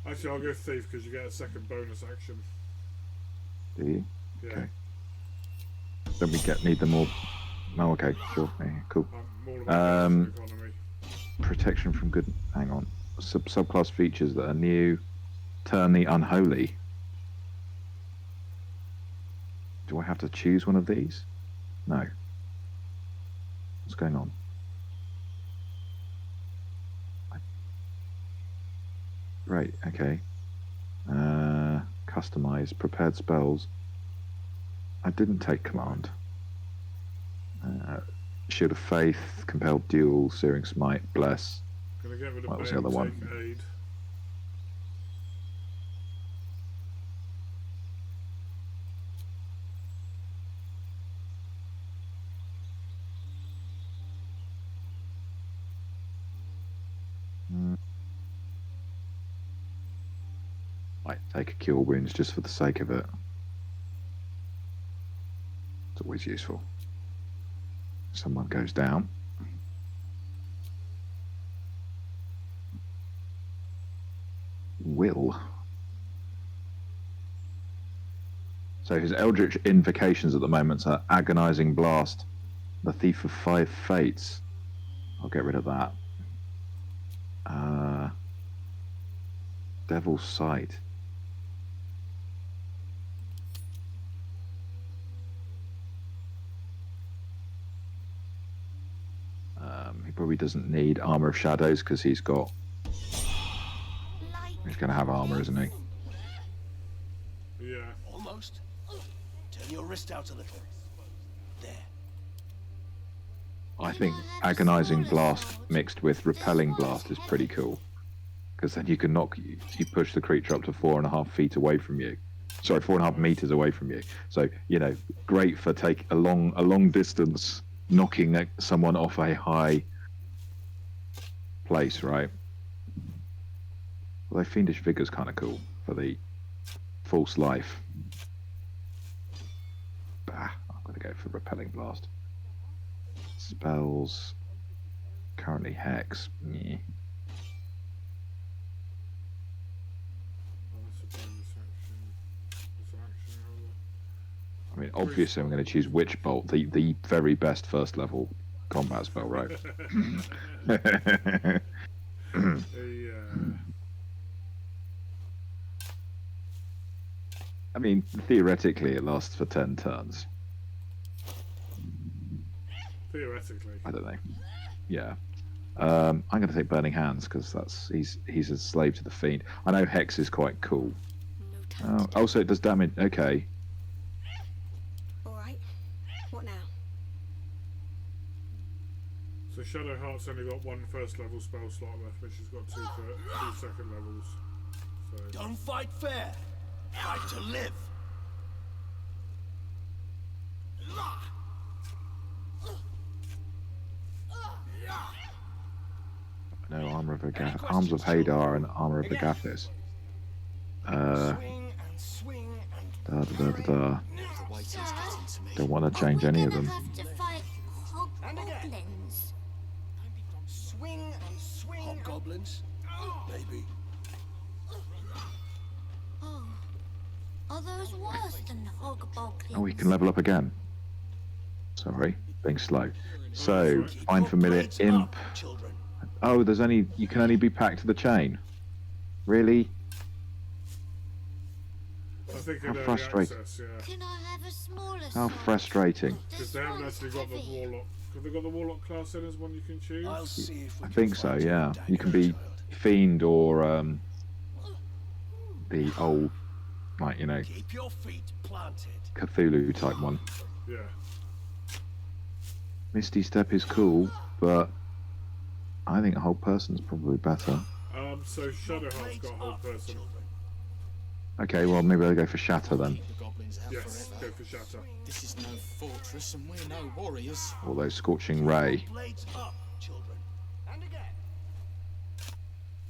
Actually, I'll go Thief because you get a second bonus action. Do you? Yeah. Okay. Don't we need them more? Oh, okay, sure. Yeah, cool. I'm all about economy. Protection from good. Hang on. Subclass features that are new. Turn the unholy. Do I have to choose one of these? No. What's going on? Right, okay. Customize, prepared spells. I didn't take command. Shield of Faith, Compelled Duel, Searing Smite, Bless. Gonna get rid of What was Bane, the other one? take Aid. Might take a Cure Wounds just for the sake of it. It's always useful. Someone goes down. Will. So his Eldritch invocations at the moment are Agonizing Blast, the Thief of Five Fates. I'll get rid of that. Devil's Sight. He probably doesn't need Armor of Shadows because he's going to have armor, isn't he? Yeah. Almost. Turn your wrist out a little. There. I think Agonizing Blast mixed with Repelling Blast is pretty cool. Because then you can you push the creature up to 4.5 feet away from you. Sorry, 4.5 meters away from you. So, you know, great for take a long distance, knocking someone off a high place, right? Although Fiendish Vigor's kind of cool for the false life. Bah, I'm going to go for Repelling Blast. Spells. Currently Hex. Meh. I mean, obviously I'm going to choose Witch Bolt, the very best first level combat spell, right? I mean, theoretically it lasts for 10 turns. Theoretically. I don't know. Yeah. I'm going to take Burning Hands because he's a slave to the Fiend. I know Hex is quite cool. Also, it does damage. Okay. Alright. What now? So Shadowheart's only got one first level spell slot left, but she's got two second levels. So. Don't fight fair. Fight to live. No, Armor of Arms of Hadar and Armor of Agathis. Don't want to change any of them. Swing and swing. Hobgoblins? Maybe. Oh, are those worse than hoggoblins? Oh, we can level up again. Sorry, being slow. So, Find Familiar, Imp. Oh, you can only be packed to the chain. Really? I think how frustrating. Access, yeah. Can I have a smaller how frustrating. Because they haven't actually got the Warlock. Have they got the Warlock class in as one you can choose? I think so, yeah. You can be Fiend or the old, like, you know, keep your feet planted. Cthulhu type one. Yeah. Misty Step is cool, but I think Hold Person's probably better. So Shadowheart's got Hold Person. Okay, well maybe I'll go for Shatter then. Yes, go for Shatter. This is no fortress and we're no warriors. Although Scorching Ray. Blades up, children. And again.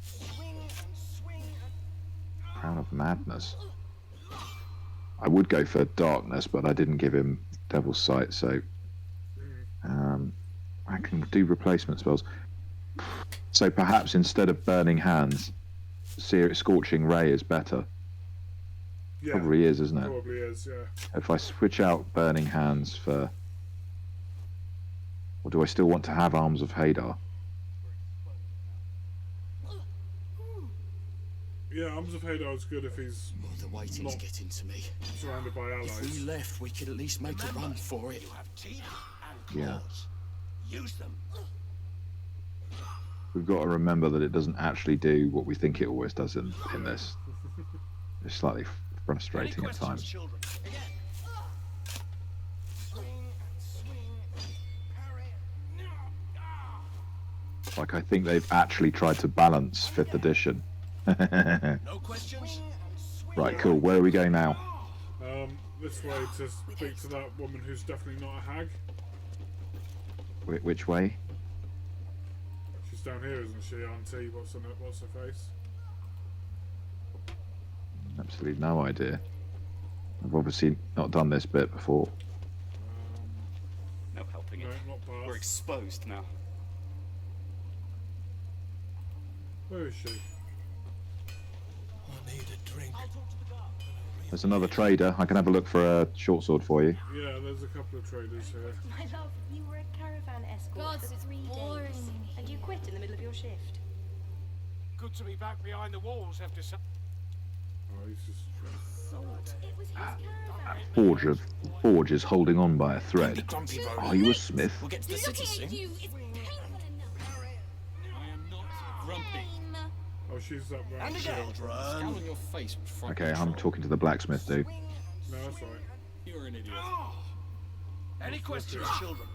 Swing and swing and... Crown of Madness. I would go for Darkness, but I didn't give him Devil's Sight, so I can do replacement spells. So perhaps instead of Burning Hands, Scorching Ray is better. Yeah, probably is, isn't it? Probably is, yeah. If I switch out Burning Hands for... Or do I still want to have Arms of Hadar? Yeah, Arms of Hadar is good if he's the waiting's getting to me. Surrounded by allies. If we left, we could at least make a run for it. You have teeth and claws. Yeah. Use them. We've got to remember that it doesn't actually do what we think it always does in this. It's slightly frustrating at times. Children? Again. Swing and swing. Parry. Like, I think they've actually tried to balance 5th edition. No questions. Right, cool. Where are we going now? This way to speak to that woman who's definitely not a hag. Which way? She's down here, isn't she, Auntie? What's her face? Absolutely no idea. I've obviously not done this bit before. No helping it. No, not past. We're exposed now. Where is she? I need a drink. There's another trader. I can have a look for a short sword for you. Yeah, there's a couple of traders here. My love, you were a caravan escort for 3 days, and you quit in the middle of your shift. Good to be back behind the walls after some... Oh, he's just... It was his caravan. Forge is holding on by a thread. Are you a smith? We'll get to the city soon. she's up there. And again, scowl on your face would frighten Okay, I'm talking to the blacksmith dude. No, that's right. You're an idiot. Any questions, children?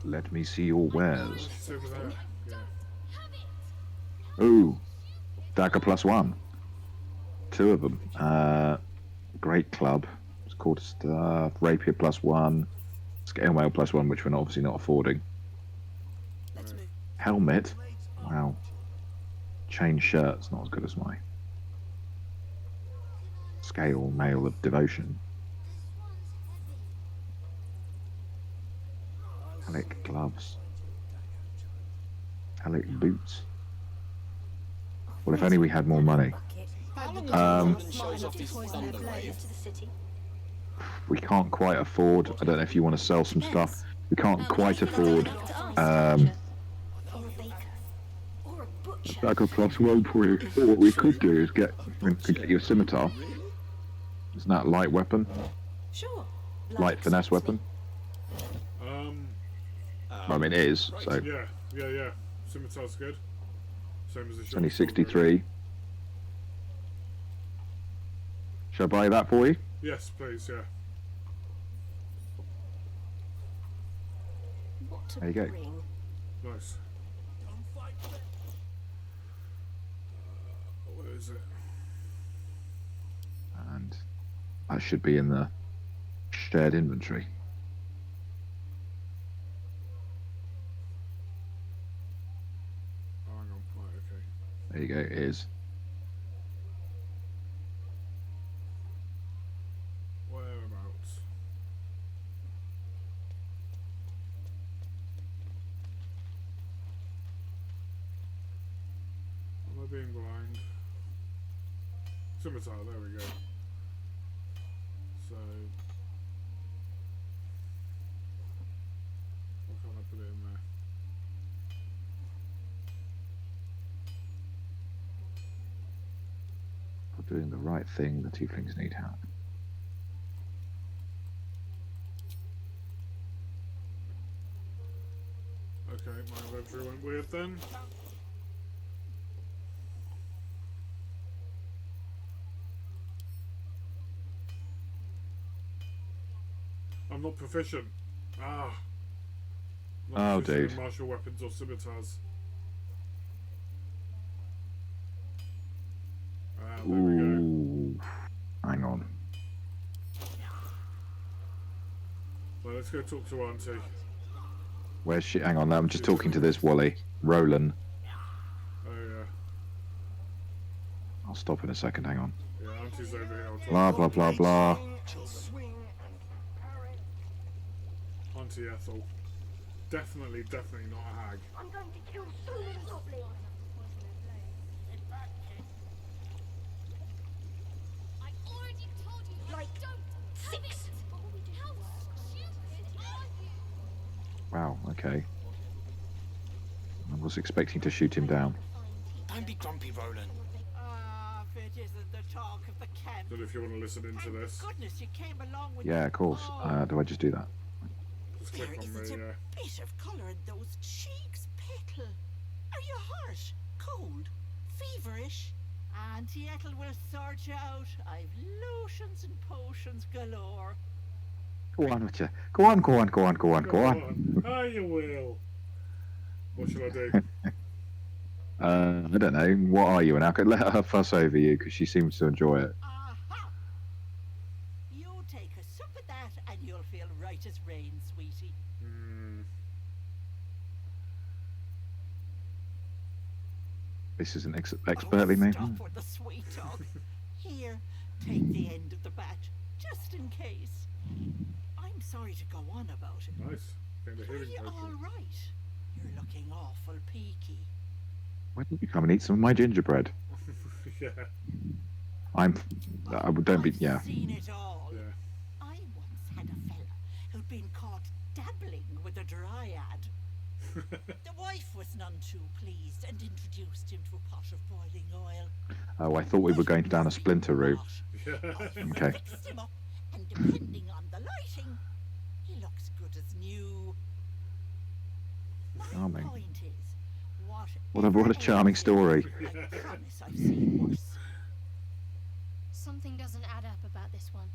Let me see your wares. She's over there. Yeah. Ooh, dagger +1. 2 of them. Great club. It's called stuff. Rapier +1. Scale mail +1, which we're obviously not affording. Helmet. Wow. Chain shirt's not as good as mine. Scale mail of devotion. Helic gloves. Helic boots. Well, if only we had more money. We can't quite afford. I don't know if you want to sell some stuff. We can't quite afford. Dagger +1 for you. Or what we could do is get you a scimitar. Isn't that a light weapon? Sure. Light finesse weapon. I mean, it is. So Yeah. Scimitar's good. Same as the it's only 63. Shall I buy that for you? Yes, please. Yeah. There you go. Nice. Where is it? And that should be in the shared inventory. Oh, hang on. Right, okay. There you go. It is. Whereabouts? Am I being blind? Scimitar, there we go. So, why can't I put it in there? For doing the right thing, the tieflings need help. Okay, my inventory went weird then. I'm not proficient. Not Oh, proficient dude. in martial weapons or scimitars. There we go. Ooh. Hang on. Well, let's go talk to Auntie. Where's she? Hang on, I'm just talking to this Wally. Roland. Oh, yeah. I'll stop in a second, hang on. Yeah, Auntie's over here. I'll talk Blah, to blah, blah, blah. Auntie Ethel. Definitely not a hag. I'm going to kill so many goblins. I already told you. Like don't 6. How stupid are you? Wow, okay. I was expecting to shoot him down. Don't be grumpy, Roland. If it isn't the talk of the camp. Don't know if you want to listen into this. Goodness, you came along with. Yeah, of course. Do I just do that? Just There click on isn't the. a bit of colour in those cheeks, Petal. Are you hurt? Cold? Feverish? Auntie Ethel will sort you out. I've lotions and potions galore. Go on, Richard. Go on. Ah, you will. What shall I do? I don't know. What are you? And I could let her fuss over you because she seems to enjoy it. Aha! You take a sup at that and you'll feel right as rain, sweetie. This isn't expertly made. Stop with the sweet talk. Here, take the end of the batch, just in case. I'm sorry to go on about it. Nice. Getting the Are healing you all potion. right? You're looking awful peaky. Why don't you come and eat some of my gingerbread? Yeah. Don't be. Yeah. I've seen it all. Yeah. I once had a fella who'd been caught dabbling with a dryad. The wife was none too pleased and introduced him to a pot of boiling oil. Oh, I thought we were going down a splinter route. Yeah. Okay. Fixed him up, and depending on the lighting, he looks good as new. My Charming. point is, why What a charming story. I promise I've seen worse. Something doesn't add up about this one.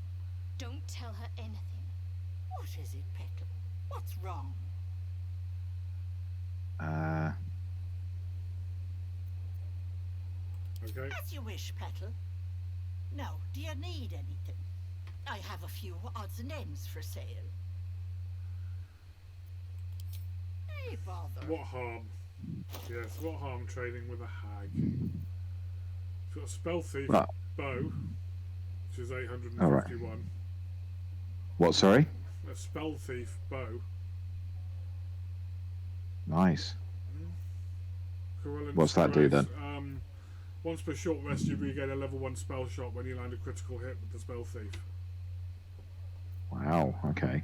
Don't tell her anything. What is it, Petal? What's wrong? Okay. As you wish, Petal. Now, do you need anything? I have a few odds and ends for sale. Hey, bother. What harm? Yes, what harm trading with a hag? She's got a spell thief bow, which is 851. Right. What, sorry? A spell thief bow. Nice. What's that do then? Once per short rest, you regain a level 1 spell shot when you land a critical hit with the spell thief. Wow, okay.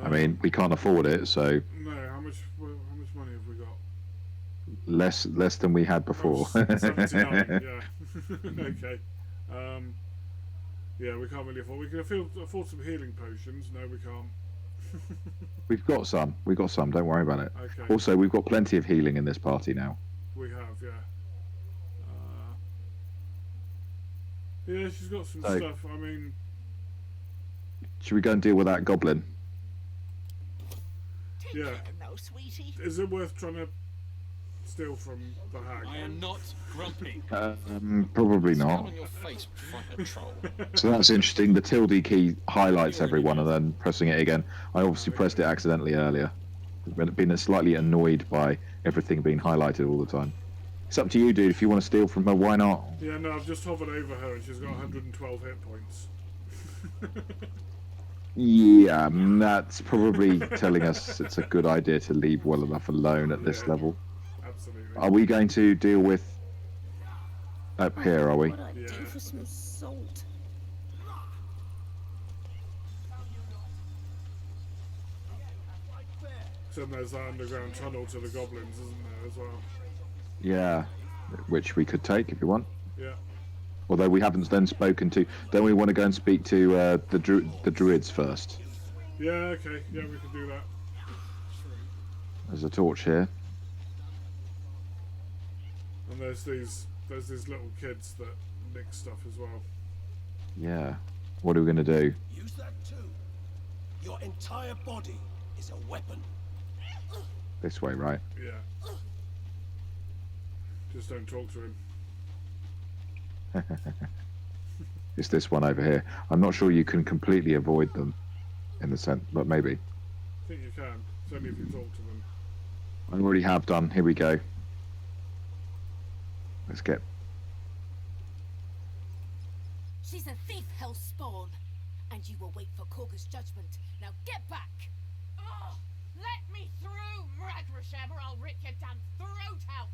I mean, we can't afford it, so... No, how much money have we got? Less than we had before. 79, yeah. Okay. Yeah, we can't really afford... We can afford some healing potions. No, we can't. We've got some, don't worry about it. Okay. Also, we've got plenty of healing in this party now. We have, yeah. Yeah, she's got some stuff, I mean... Should we go and deal with that goblin? Yeah. No, sweetie. Is it worth trying to steal from the hag? I am not grumpy. Probably not. On your face, front troll. So that's interesting. The tilde key highlights everyone and then pressing it again. I obviously pressed it accidentally earlier. I've been slightly annoyed by everything being highlighted all the time. It's up to you, dude. If you want to steal from her, why not? Yeah, no, I've just hovered over her and she's got 112 hit points. Yeah, that's probably telling us it's a good idea to leave well enough alone at this level. Absolutely. Are we going to deal with up here, are we? What I'd do for some salt. So there's that underground tunnel to the goblins, isn't there, as well? Yeah, which we could take if you want. Yeah. Although we haven't then spoken to... Don't we want to go and speak to the druids first? Yeah, okay. Yeah, we can do that. There's a torch here. And there's these little kids that nick stuff as well. Yeah. What are we going to do? Use that too. Your entire body is a weapon. This way, right? Yeah. Just don't talk to him. It's this one over here. I'm not sure you can completely avoid them, in the sense, but maybe. I think you can. It's only if you talk to them. I already have done. Here we go. Let's get... She's a thief, hell spawn, and you will wait for Korga's judgment. Now get back! Oh, let me through, Ragrasham, or I'll rip your damn throat out!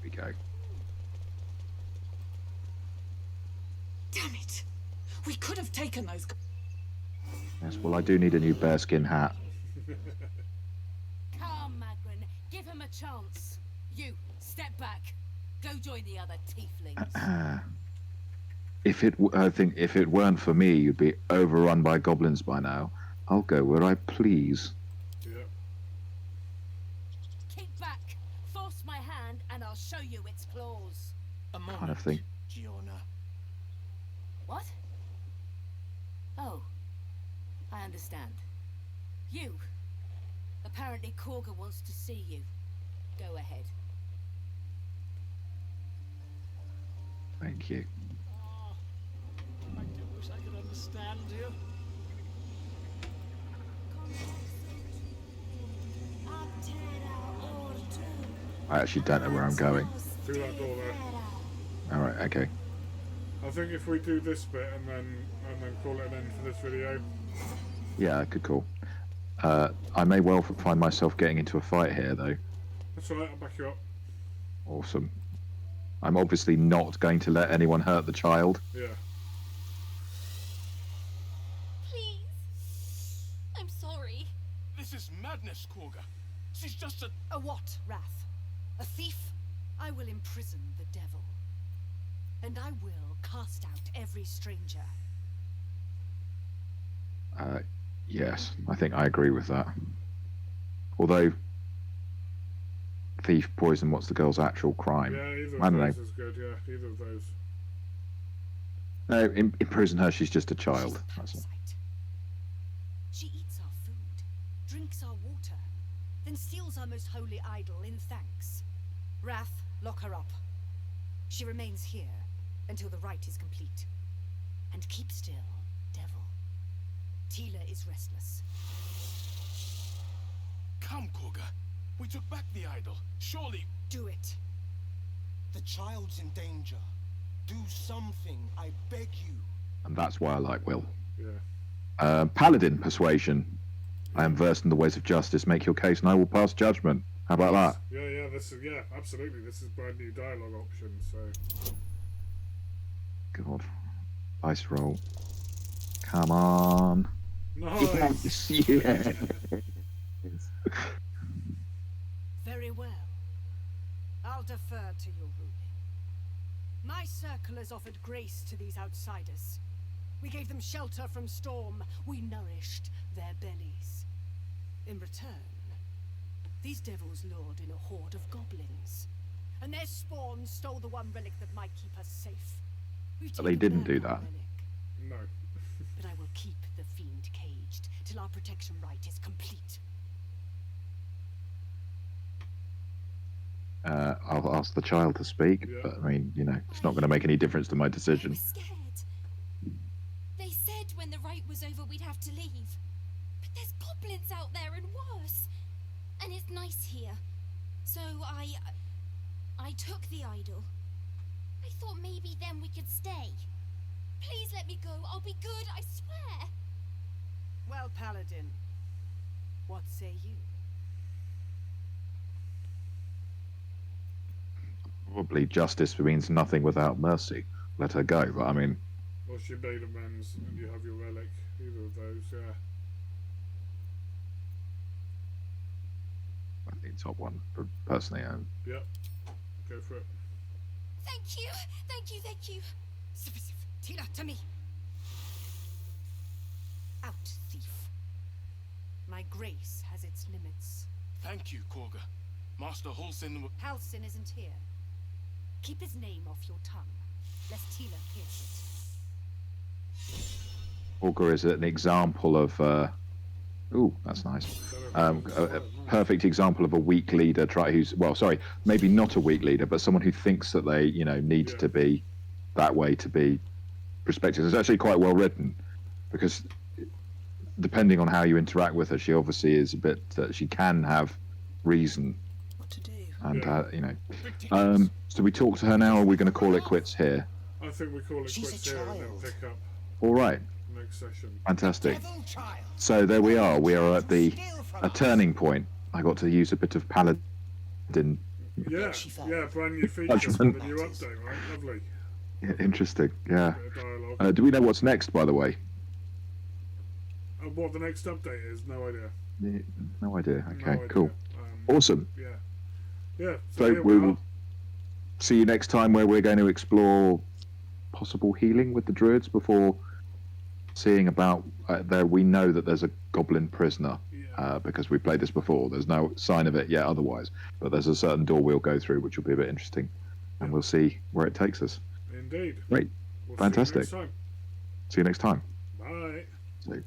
Here we go. Damn it! We could have taken those. Yes, well, I do need a new bearskin hat. Come, Magrin, give him a chance. You, step back. Go join the other tieflings. I think if it weren't for me, you'd be overrun by goblins by now. I'll go where I please. Yeah. Keep back. Force my hand, and I'll show you its claws. A moment, Kind of thing. Giona. What? Oh, I understand. You. Apparently Korga wants to see you. Go ahead. Thank you. Oh, I do wish I could understand you. I actually don't know where I'm going. Through that door there. All right, okay. I think if we do this bit and then call it an end for this video. Yeah, good call. I may well find myself getting into a fight here, though. That's alright, I'll back you up. Awesome. I'm obviously not going to let anyone hurt the child. Yeah. Please. I'm sorry. This is madness, Korga. She's just A what, Wrath? A thief? I will imprison the devil. And I will cast out every stranger. Yes, I think I agree with that. Although thief, poison, what's the girl's actual crime? Yeah, either I of don't those know. is good. Yeah, either of those. No, imprison her. She's just a child. She's a That's all. parasite. She eats our food, drinks our water, then steals our most holy idol in thanks. Wrath, lock her up. She remains here until the rite is complete. And keep still, devil. Tila is restless. Come, Korga. We took back the idol. Surely... Do it. The child's in danger. Do something, I beg you. And that's why I like Will. Yeah. Paladin persuasion. I am versed in the ways of justice. Make your case, and I will pass judgment. How about that? Yeah, this is absolutely. This is brand new dialogue option. So. God, dice roll. Come on. Nice. Yeah. Very well. I'll defer to your ruling. My circle has offered grace to these outsiders. We gave them shelter from storm. We nourished their bellies. In return, these devils lured in a horde of goblins. And their spawn stole the one relic that might keep us safe. But they didn't do that. No. But I will keep the fiend caged till our protection rite is complete. I'll ask the child to speak, but I mean, it's not going to make any difference to my decision. I was scared. They said when the rite was over we'd have to leave. But there's goblins out there and worse. And it's nice here. So I took the idol. I thought maybe then we could stay. Please let me go. I'll be good, I swear. Well, Paladin, what say you? Probably justice means nothing without mercy. Let her go, but I mean... Or she made amends and you have your relic. Either of those, yeah. I think top one, personally. Yep. Go for it. Thank you. Tila, to me. Out, thief. My grace has its limits. Thank you, Korga. Master Halsin... Halsin isn't here. Keep his name off your tongue, lest Tila pierce it. Olga is an example of... Ooh, that's nice. A perfect example of a weak leader maybe not a weak leader, but someone who thinks that they, need to be that way to be respected. It's actually quite well written, because depending on how you interact with her, she obviously is a bit. She can have reason. What to do? And so we talk to her now, or are we going to call it quits here? I think we call it quits here and then pick up All right. next session. Fantastic. So there we are. We are at a turning point. I got to use a bit of Paladin. Yeah, brand new features for the new update, right? Lovely. Yeah, interesting. Yeah. Bit of dialogue. Do we know what's next, by the way? What the next update is? No idea. Yeah, no idea. Okay, No cool. idea. Awesome. Yeah. So here we we are. will see you next time, where we're going to explore possible healing with the druids before seeing about we know that there's a goblin prisoner because we played this before. There's no sign of it yet otherwise, but there's a certain door we'll go through which will be a bit interesting, and we'll see where it takes us. Indeed. Great. We'll Fantastic. See you next time. See you next time. Bye. So,